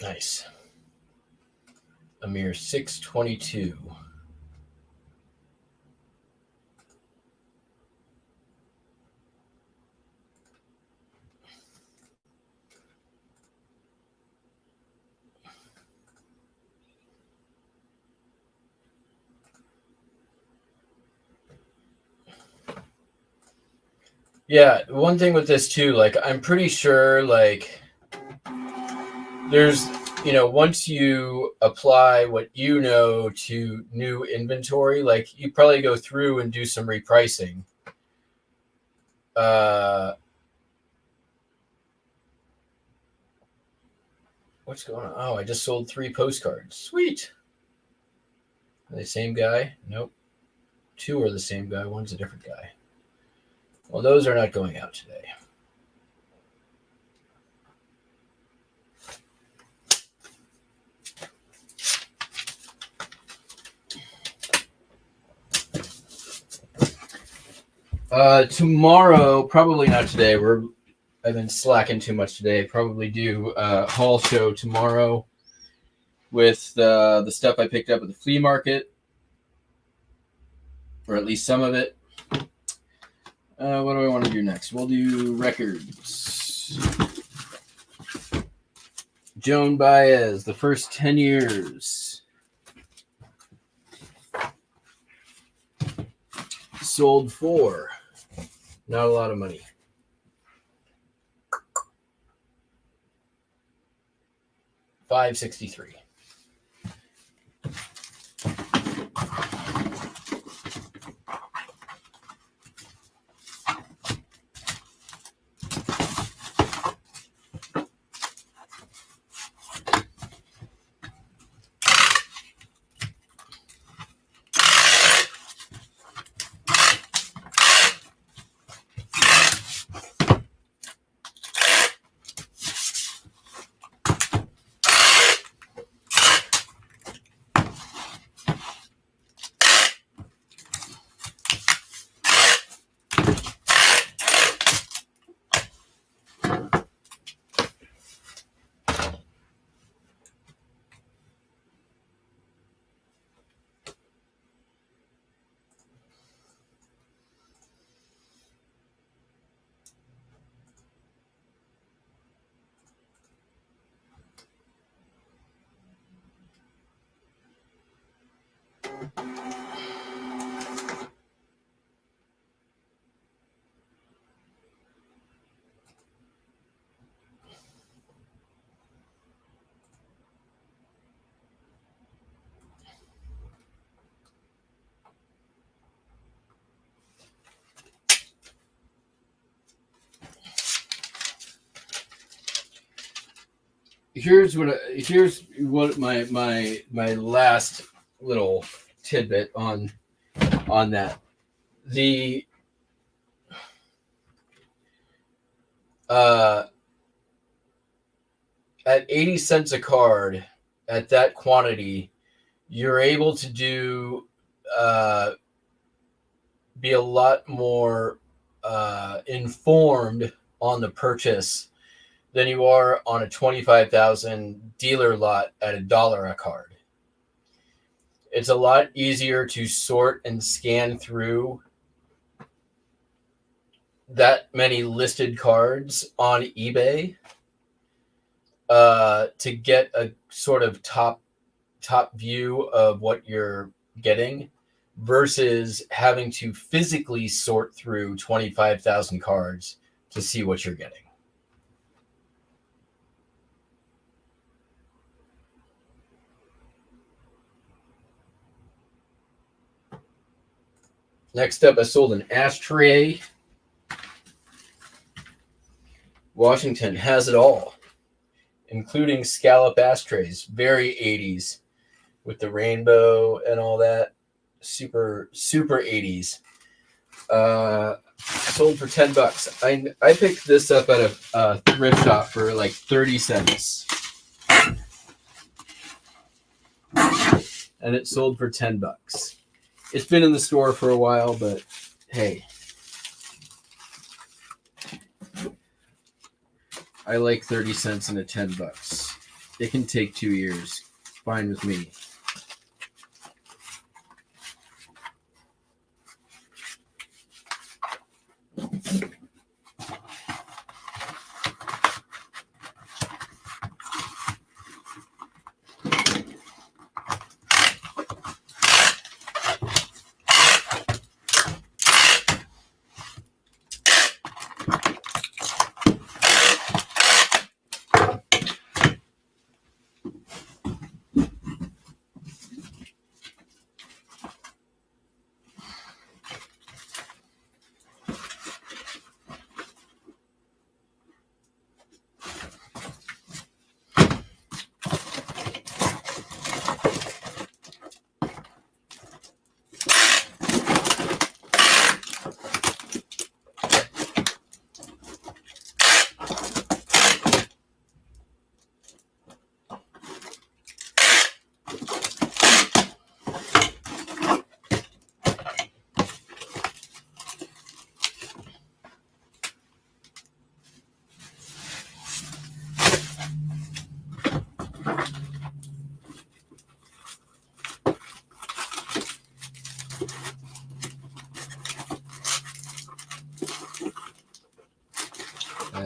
B: Nice. A mere 622. Yeah, one thing with this too, like I'm pretty sure like there's, once you apply what you know to new inventory, like you probably go through and do some repricing. What's going on? Oh, I just sold 3 postcards. Sweet. Are they the same guy? Nope. 2 are the same guy. One's a different guy. Well, those are not going out today. Tomorrow, probably not today. I've been slacking too much today. Probably do a haul show tomorrow with the stuff I picked up at the flea market, or at least some of it. What do I want to do next? We'll do records. Joan Baez, the first 10 years. Sold for not a lot of money. $563. Here's what my last little tidbit on that. The at 80 cents a card, at that quantity, you're able to do be a lot more informed on the purchase than you are on a 25,000 dealer lot at $1 a card. It's a lot easier to sort and scan through that many listed cards on eBay to get a sort of top view of what you're getting versus having to physically sort through 25,000 cards to see what you're getting. Next up, I sold an ashtray. Washington has it all, including scallop ashtrays, very 80s with the rainbow and all that. Super 80s. Sold for $10. I picked this up at a thrift shop for like 30 cents. And it sold for $10. It's been in the store for a while, but hey. I like 30 cents and a $10. It can take 2 years. Fine with me.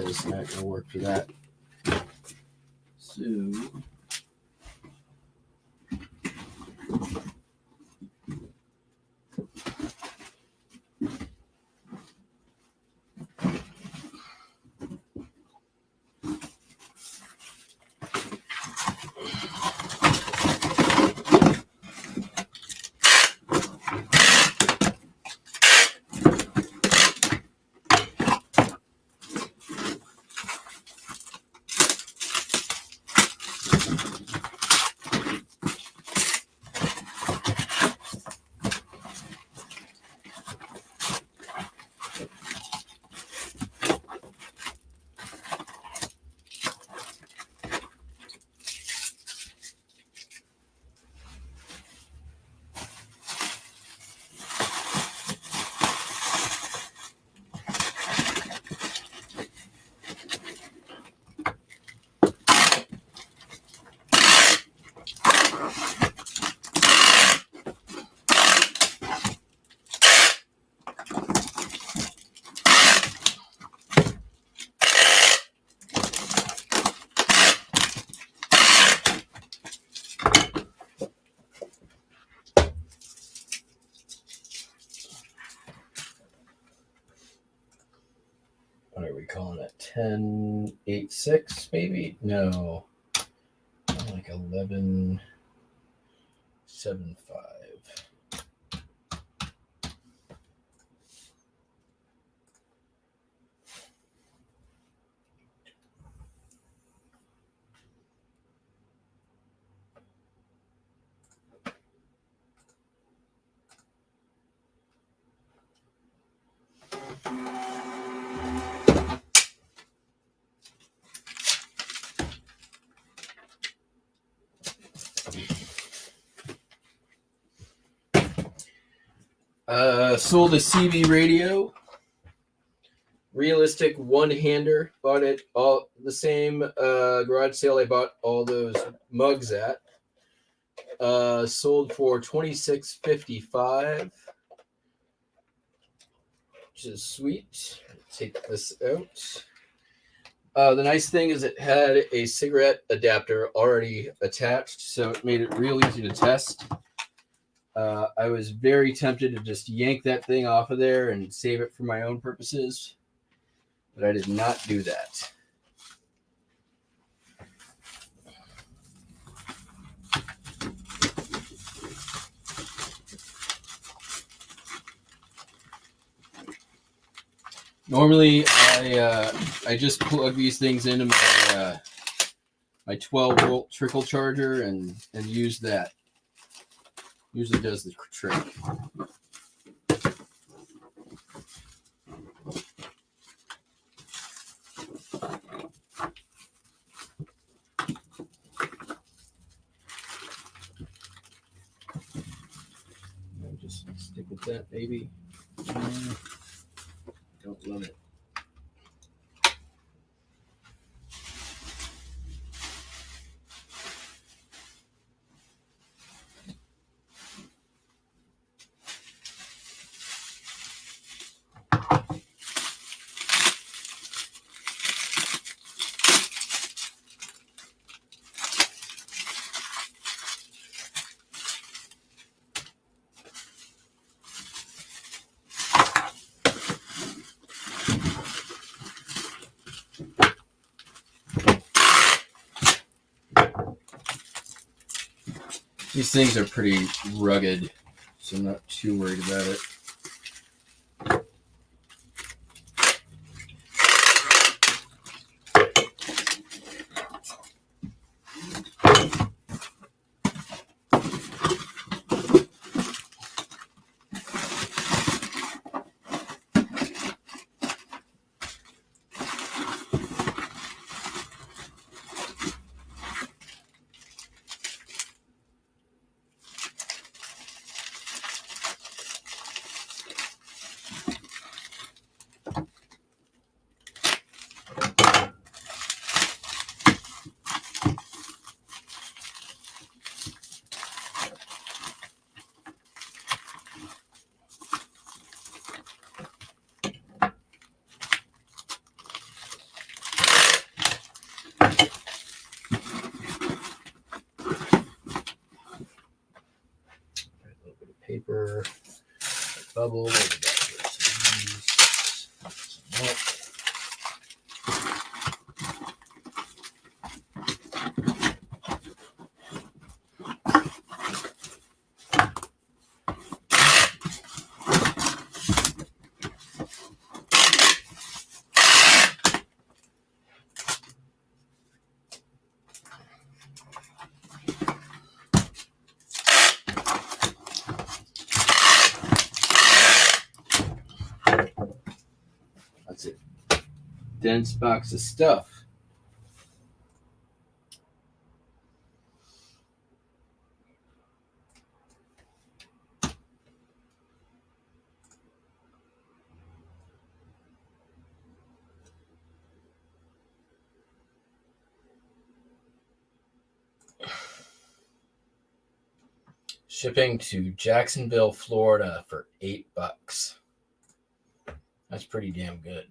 B: is not going to work for that. So what are we calling it? 10.86 maybe? No. Like 11.75. Sold a CB radio, realistic one-hander. Bought it all the same garage sale I bought all those mugs at. Sold for $26.55, which is sweet. Take this out. The nice thing is it had a cigarette adapter already attached, so it made it real easy to test. I was very tempted to just yank that thing off of there and save it for my own purposes, but I did not do that. Normally, I just plug these things into my my 12-volt trickle charger and use that. Usually does the trick. I'll just stick with that, maybe. Don't love it. These things are pretty rugged, so I'm not too worried about it. bubble. What do we got here? Some milk. That's it. Dense box of stuff. Shipping to Jacksonville, Florida for $8. That's pretty damn good.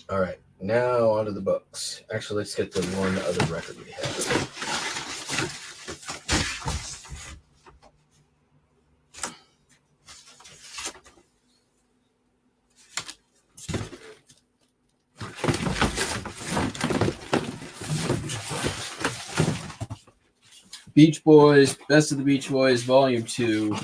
B: All right, now onto the books. Actually, let's get the one other record we have. Beach Boys, Best of the Beach Boys, Volume 2.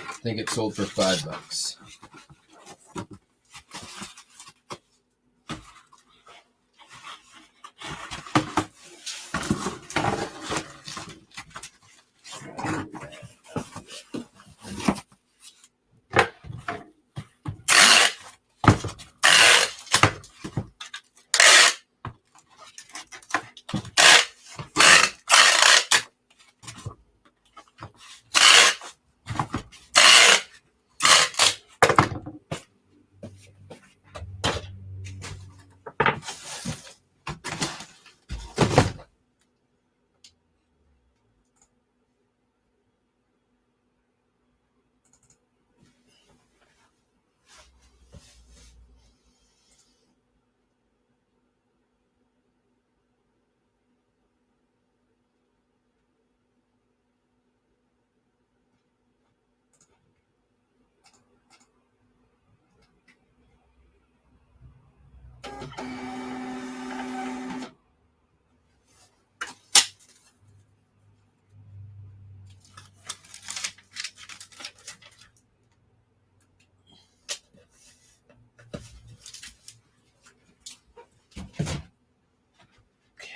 B: I think it sold for $5.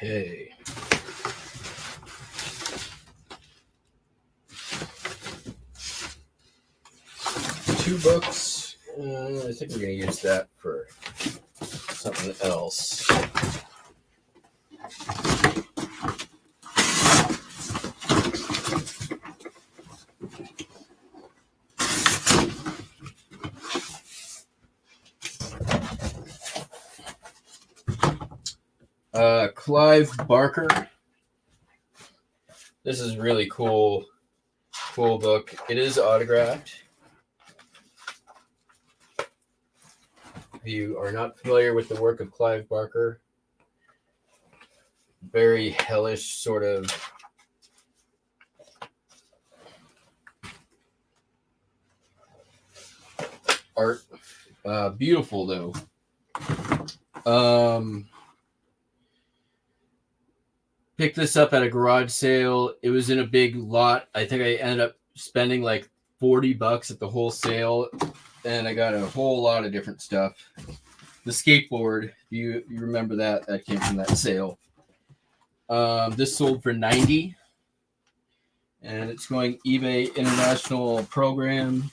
B: Okay. Two books. I think we're going to use that for something else. Clive Barker. This is really cool book. It is autographed. If you are not familiar with the work of Clive Barker, very hellish sort of art. Beautiful though. Picked this up at a garage sale. It was in a big lot. I think I ended up spending like $40 at the whole sale, and I got a whole lot of different stuff. The skateboard, you remember that came from that sale. This sold for $90, and it's going eBay International Program.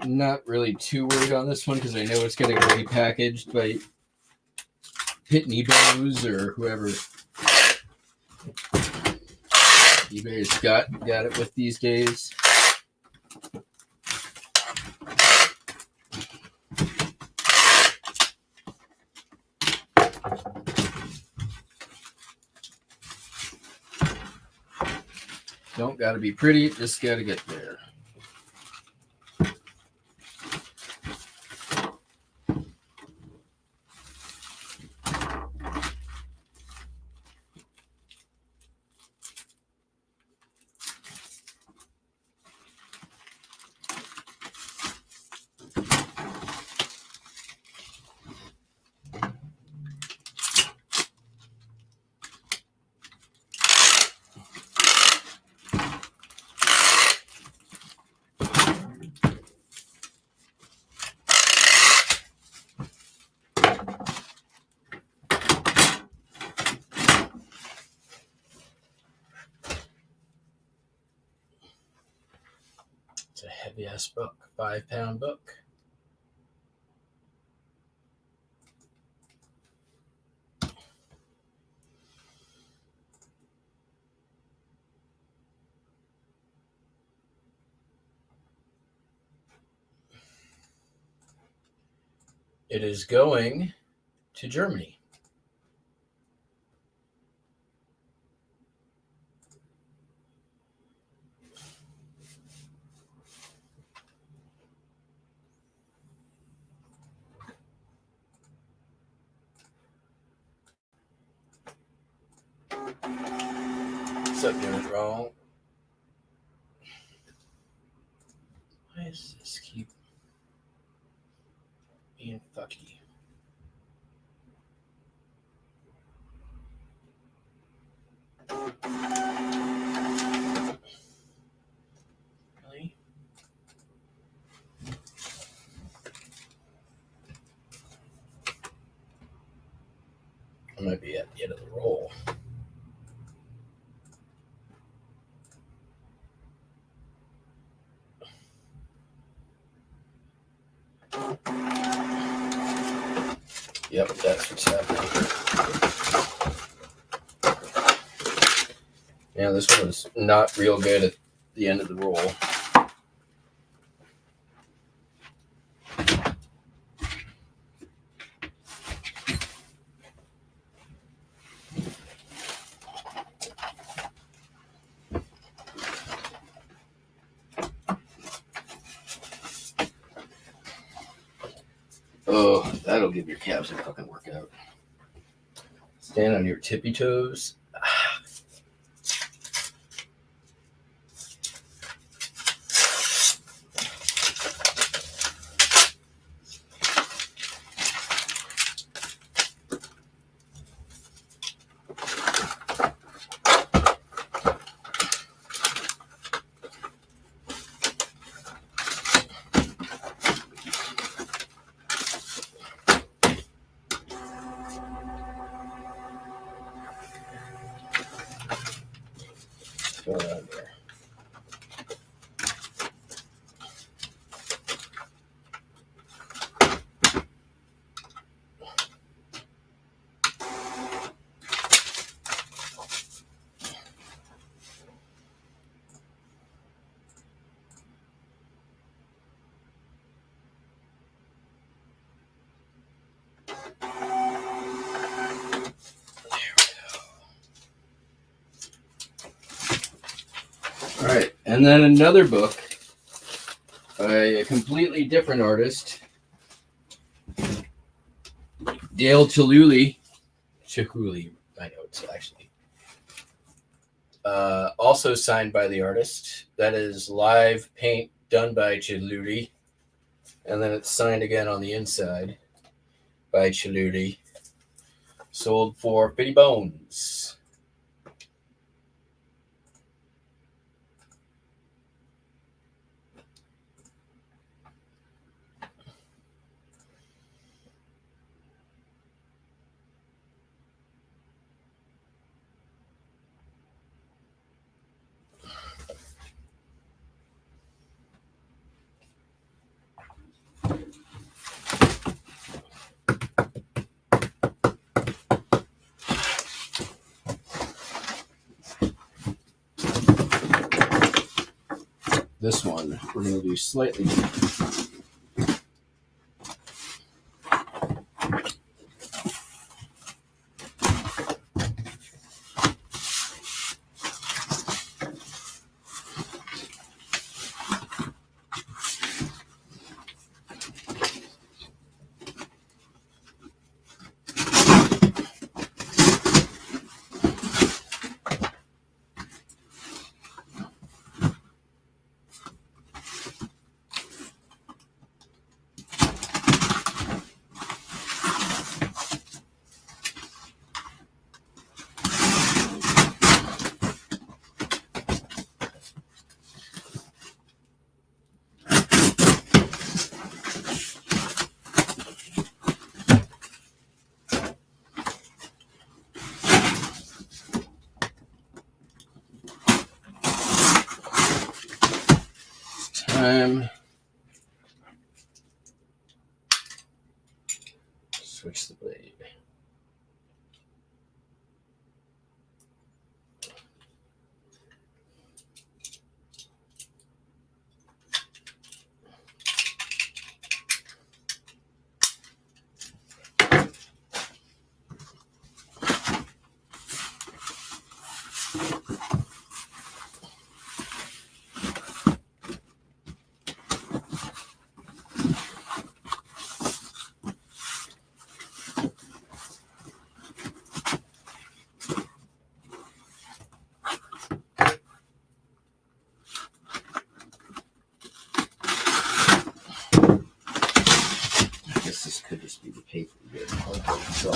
B: Not really too worried on this one because I know it's going to get repackaged by Pitney Bowes or whoever eBay's got it with these days. Don't got to be pretty, just got to get there. It's a heavy ass book, 5-pound book. It is going to Germany. What's up, doing it wrong? Why does this keep being fucky? Really? I might be at the end of the roll. Yep, that's what's happening. Yeah, this one was not real good at the end of the roll. Oh, that'll give your calves a fucking workout. Stand on your tippy toes. What's going on there? All right, and then another book by a completely different artist, Dale Chihuly, I know it's actually. Also signed by the artist. That is live paint done by Chihuly. And then it's signed again on the inside by Chihuly. Sold for 50 bones. This one we're going to do slightly different. Switch the blade. This could just be the paper here. So.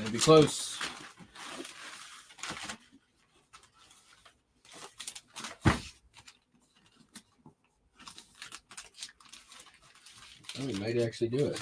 B: Gonna be close. Oh, we might actually do it.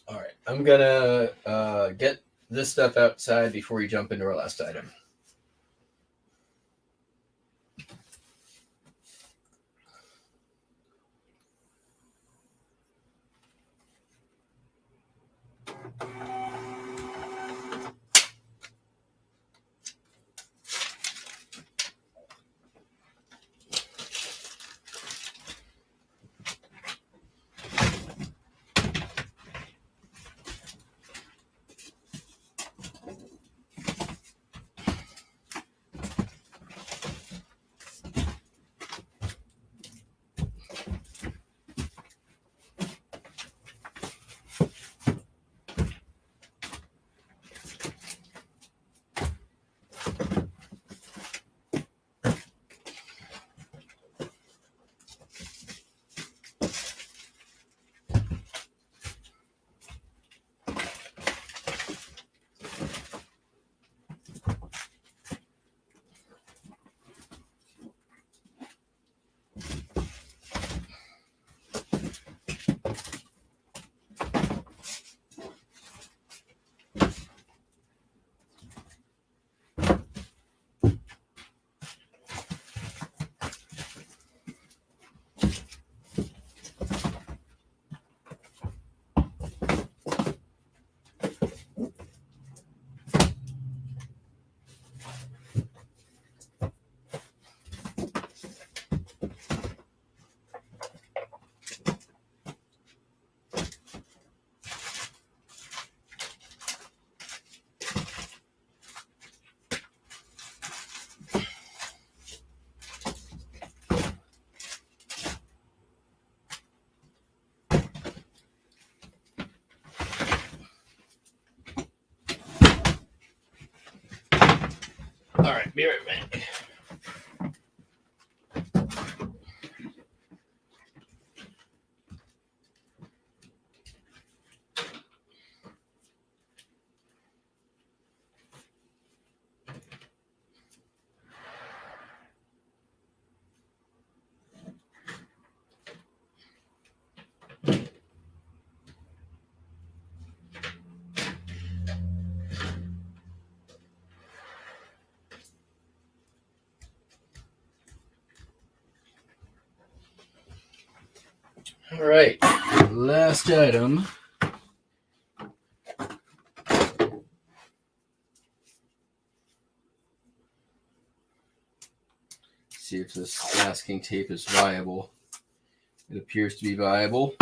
B: All right, I'm gonna get this stuff outside before we jump into our last item. All right, be right back. All right, last item. See if this masking tape is viable. It appears to be viable.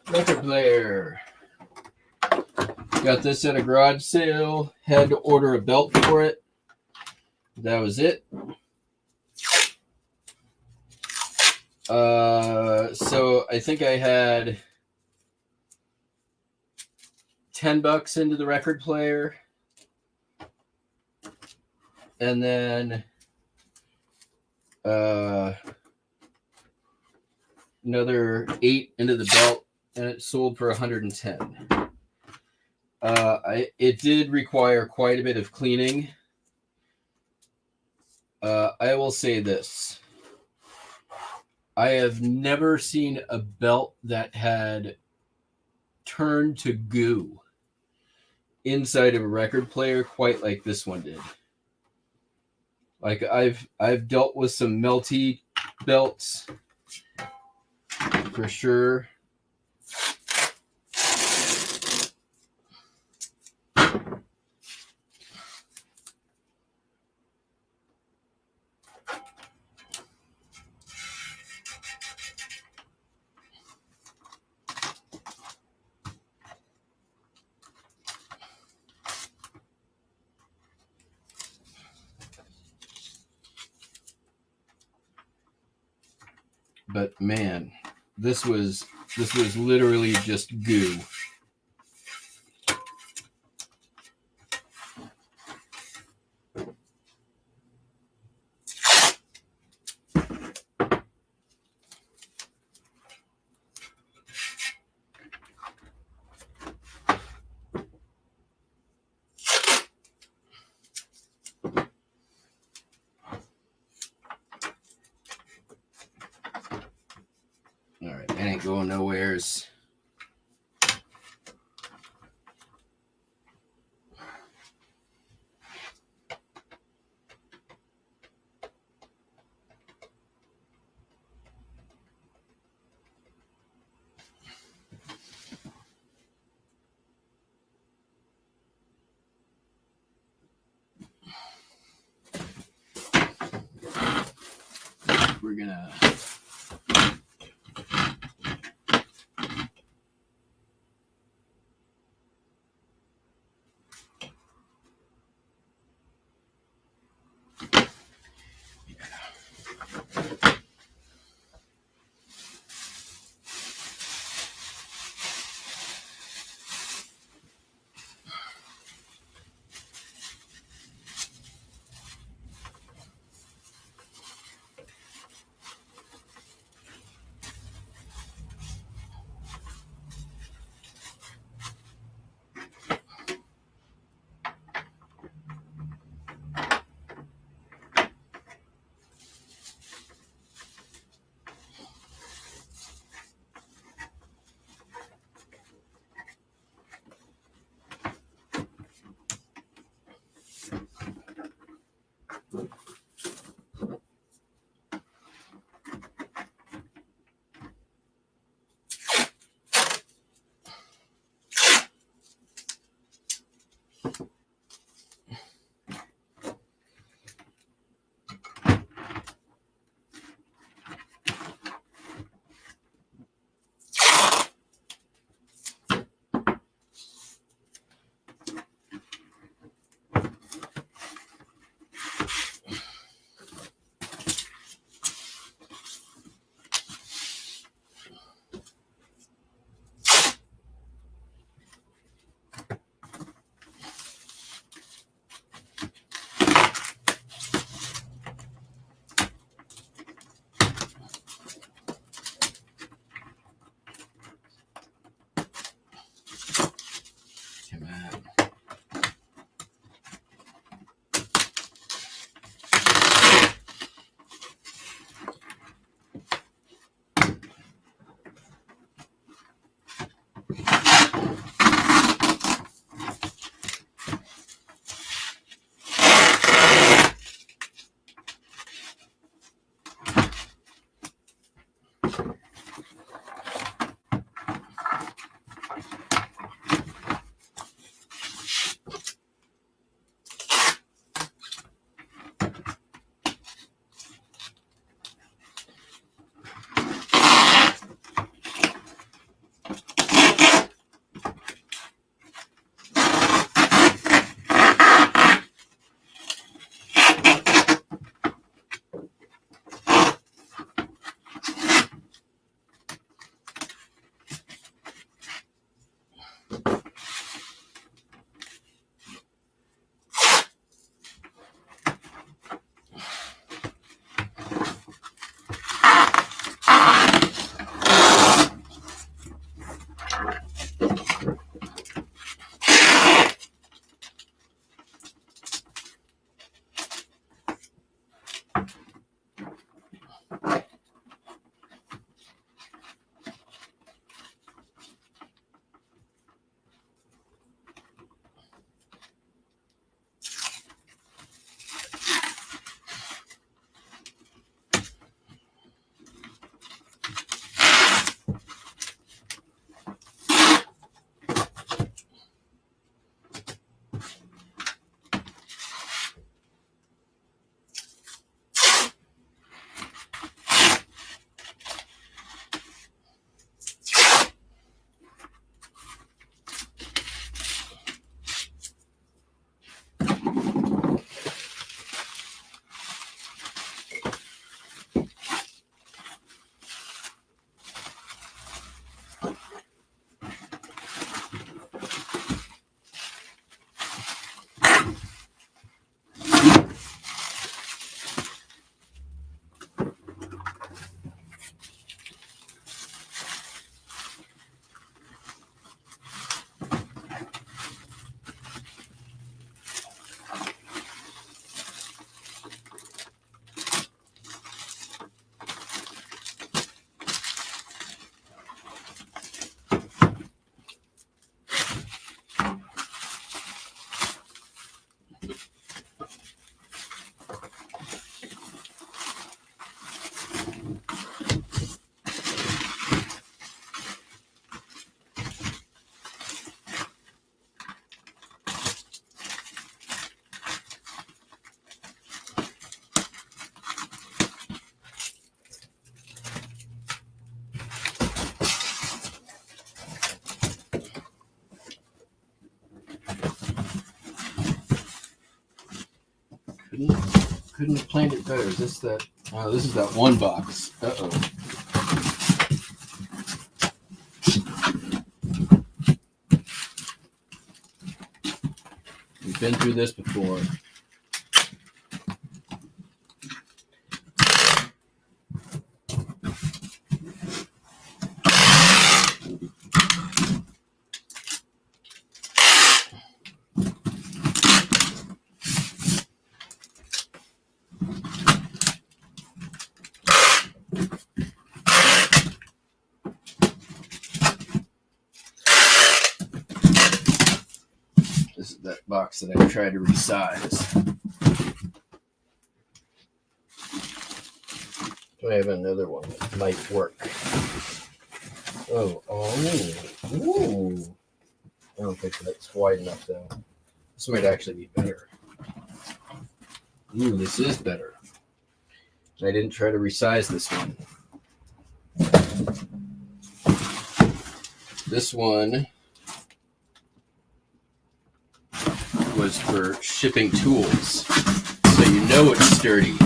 B: Record player. Got this at a garage sale. Had to order a belt for it. That was it. So I think I had $10 into the record player. And then another 8 into the belt, and it sold for 110. It did require quite a bit of cleaning. I will say this. I have never seen a belt that had turned to goo inside of a record player quite like this one did. Like I've dealt with some melty belts for sure. But man, this was literally just goo. All right, it ain't going nowheres. We're gonna Couldn't have planned it better. Is this that? Oh, this is that one box. Uh-oh. We've been through this before. This is that box that I tried to resize. Do I have another one that might work? Oh, ooh. I don't think that's wide enough though. This might actually be better. Ooh, this is better. I didn't try to resize this one. This one was for shipping tools, so you know it's sturdy.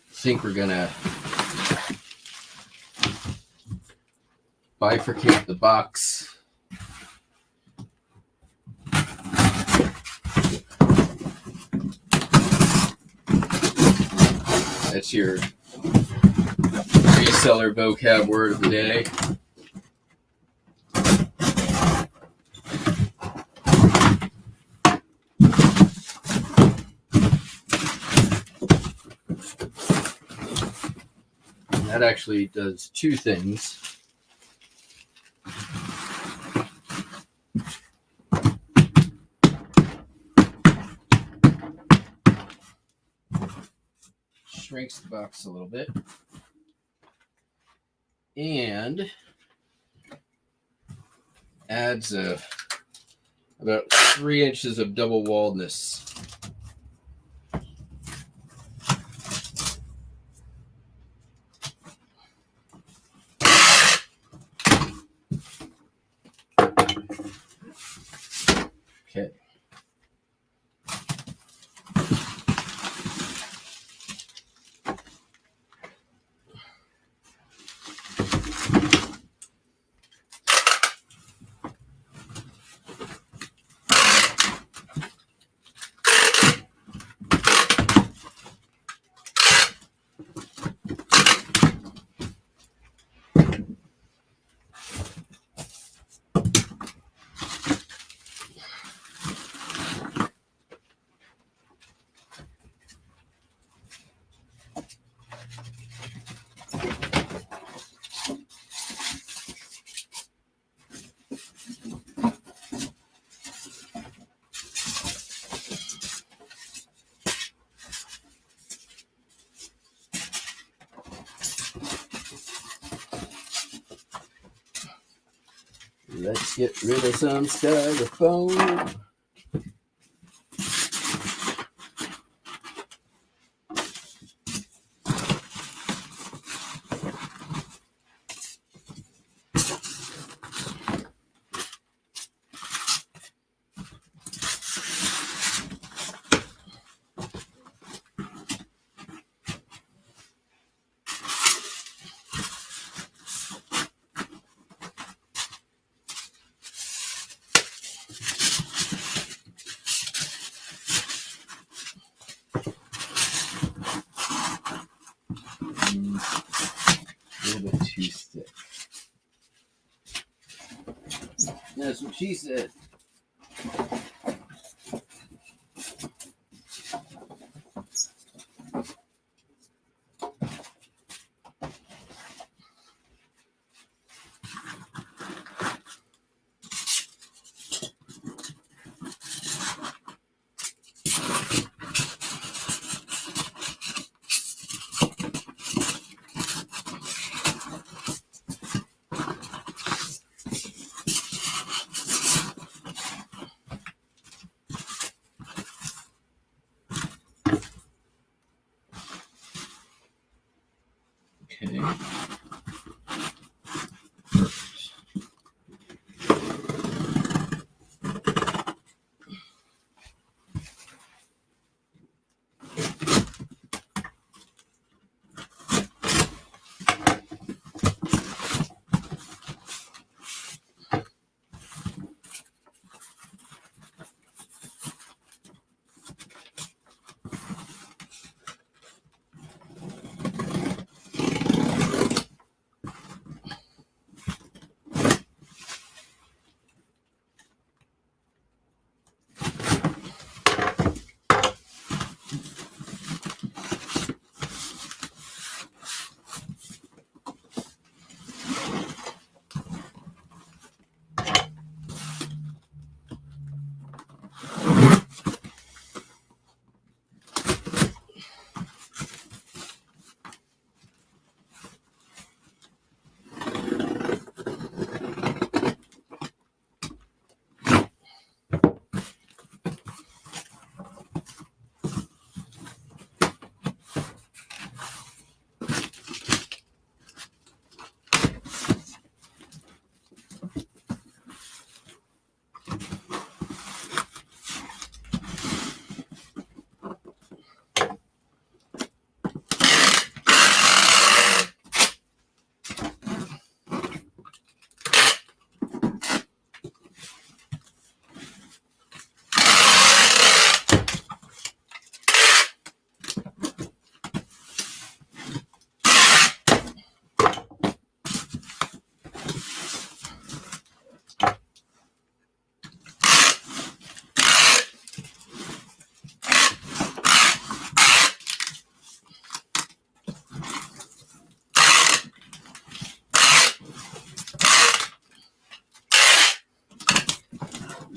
B: I think we're gonna bifurcate the box. That's your reseller vocab word of the day. That actually does two things. Shrinks the box a little bit. And adds about 3 inches of double walledness. Okay. Let's get rid of some styrofoam. A little bit too thick. That's what she said. Okay.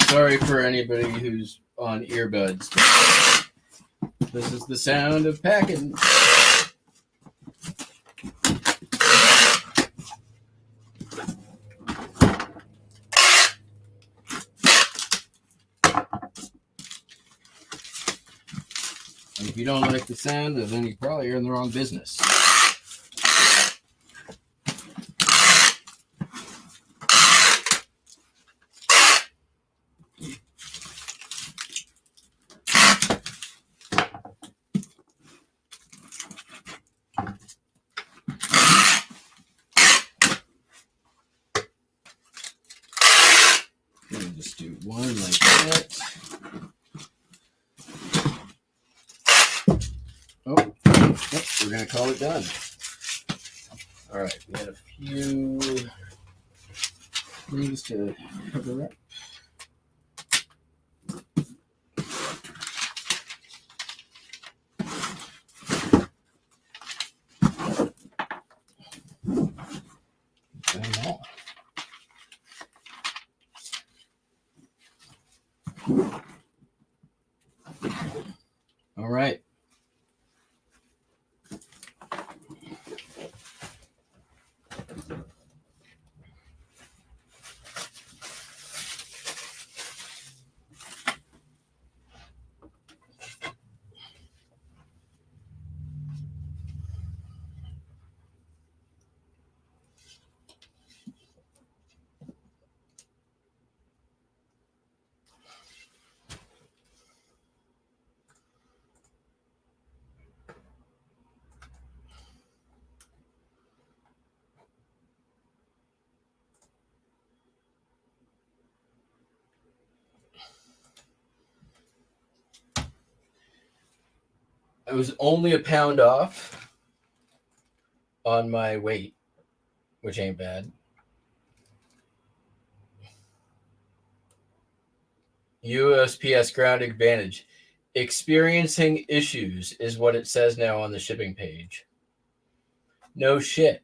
B: Sorry for anybody who's on earbuds. This is the sound of packing. And if you don't like the sound, then you probably are in the wrong business. Let me just do one like that. Oh, we're going to call it done. All right, we had a few things to cover up. All right. I was only a pound off on my weight, which ain't bad. USPS ground advantage. Experiencing issues is what it says now on the shipping page. No shit.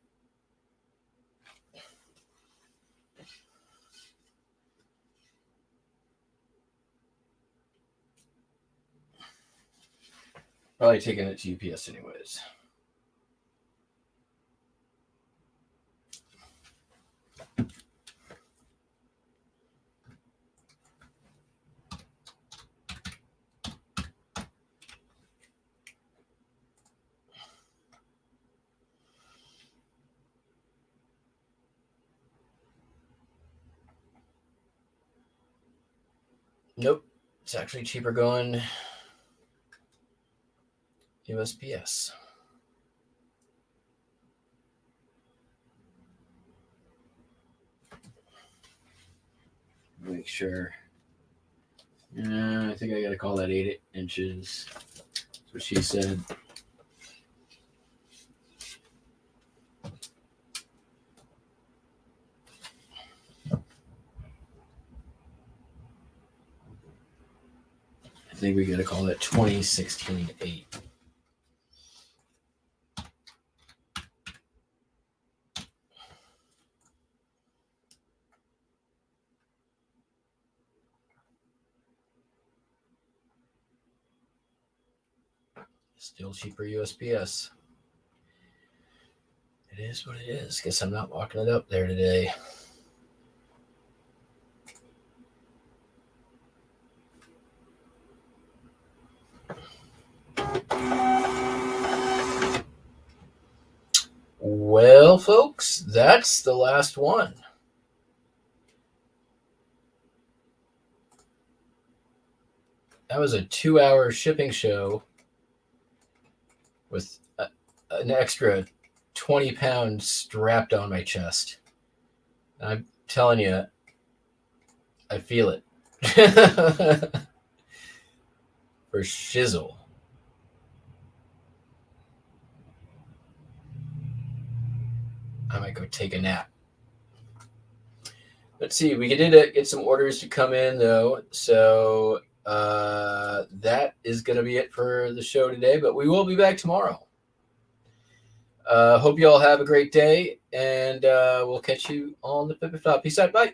B: Probably taking it to UPS anyways. Nope. It's actually cheaper going USPS. Make sure. I think I got to call that 8 inches. That's what she said. I think we got to call that 2016-8. Still cheaper USPS. It is what it is. Guess I'm not walking it up there today. Well, folks, that's the last one. That was a 2-hour shipping show with an extra 20 pounds strapped on my chest. And I'm telling you, I feel it. For shizzle. I might go take a nap. Let's see. We did get some orders to come in, though. So that is going to be it for the show today. But we will be back tomorrow. Hope you all have a great day. And we'll catch you on the Flip Flop. Peace out. Bye.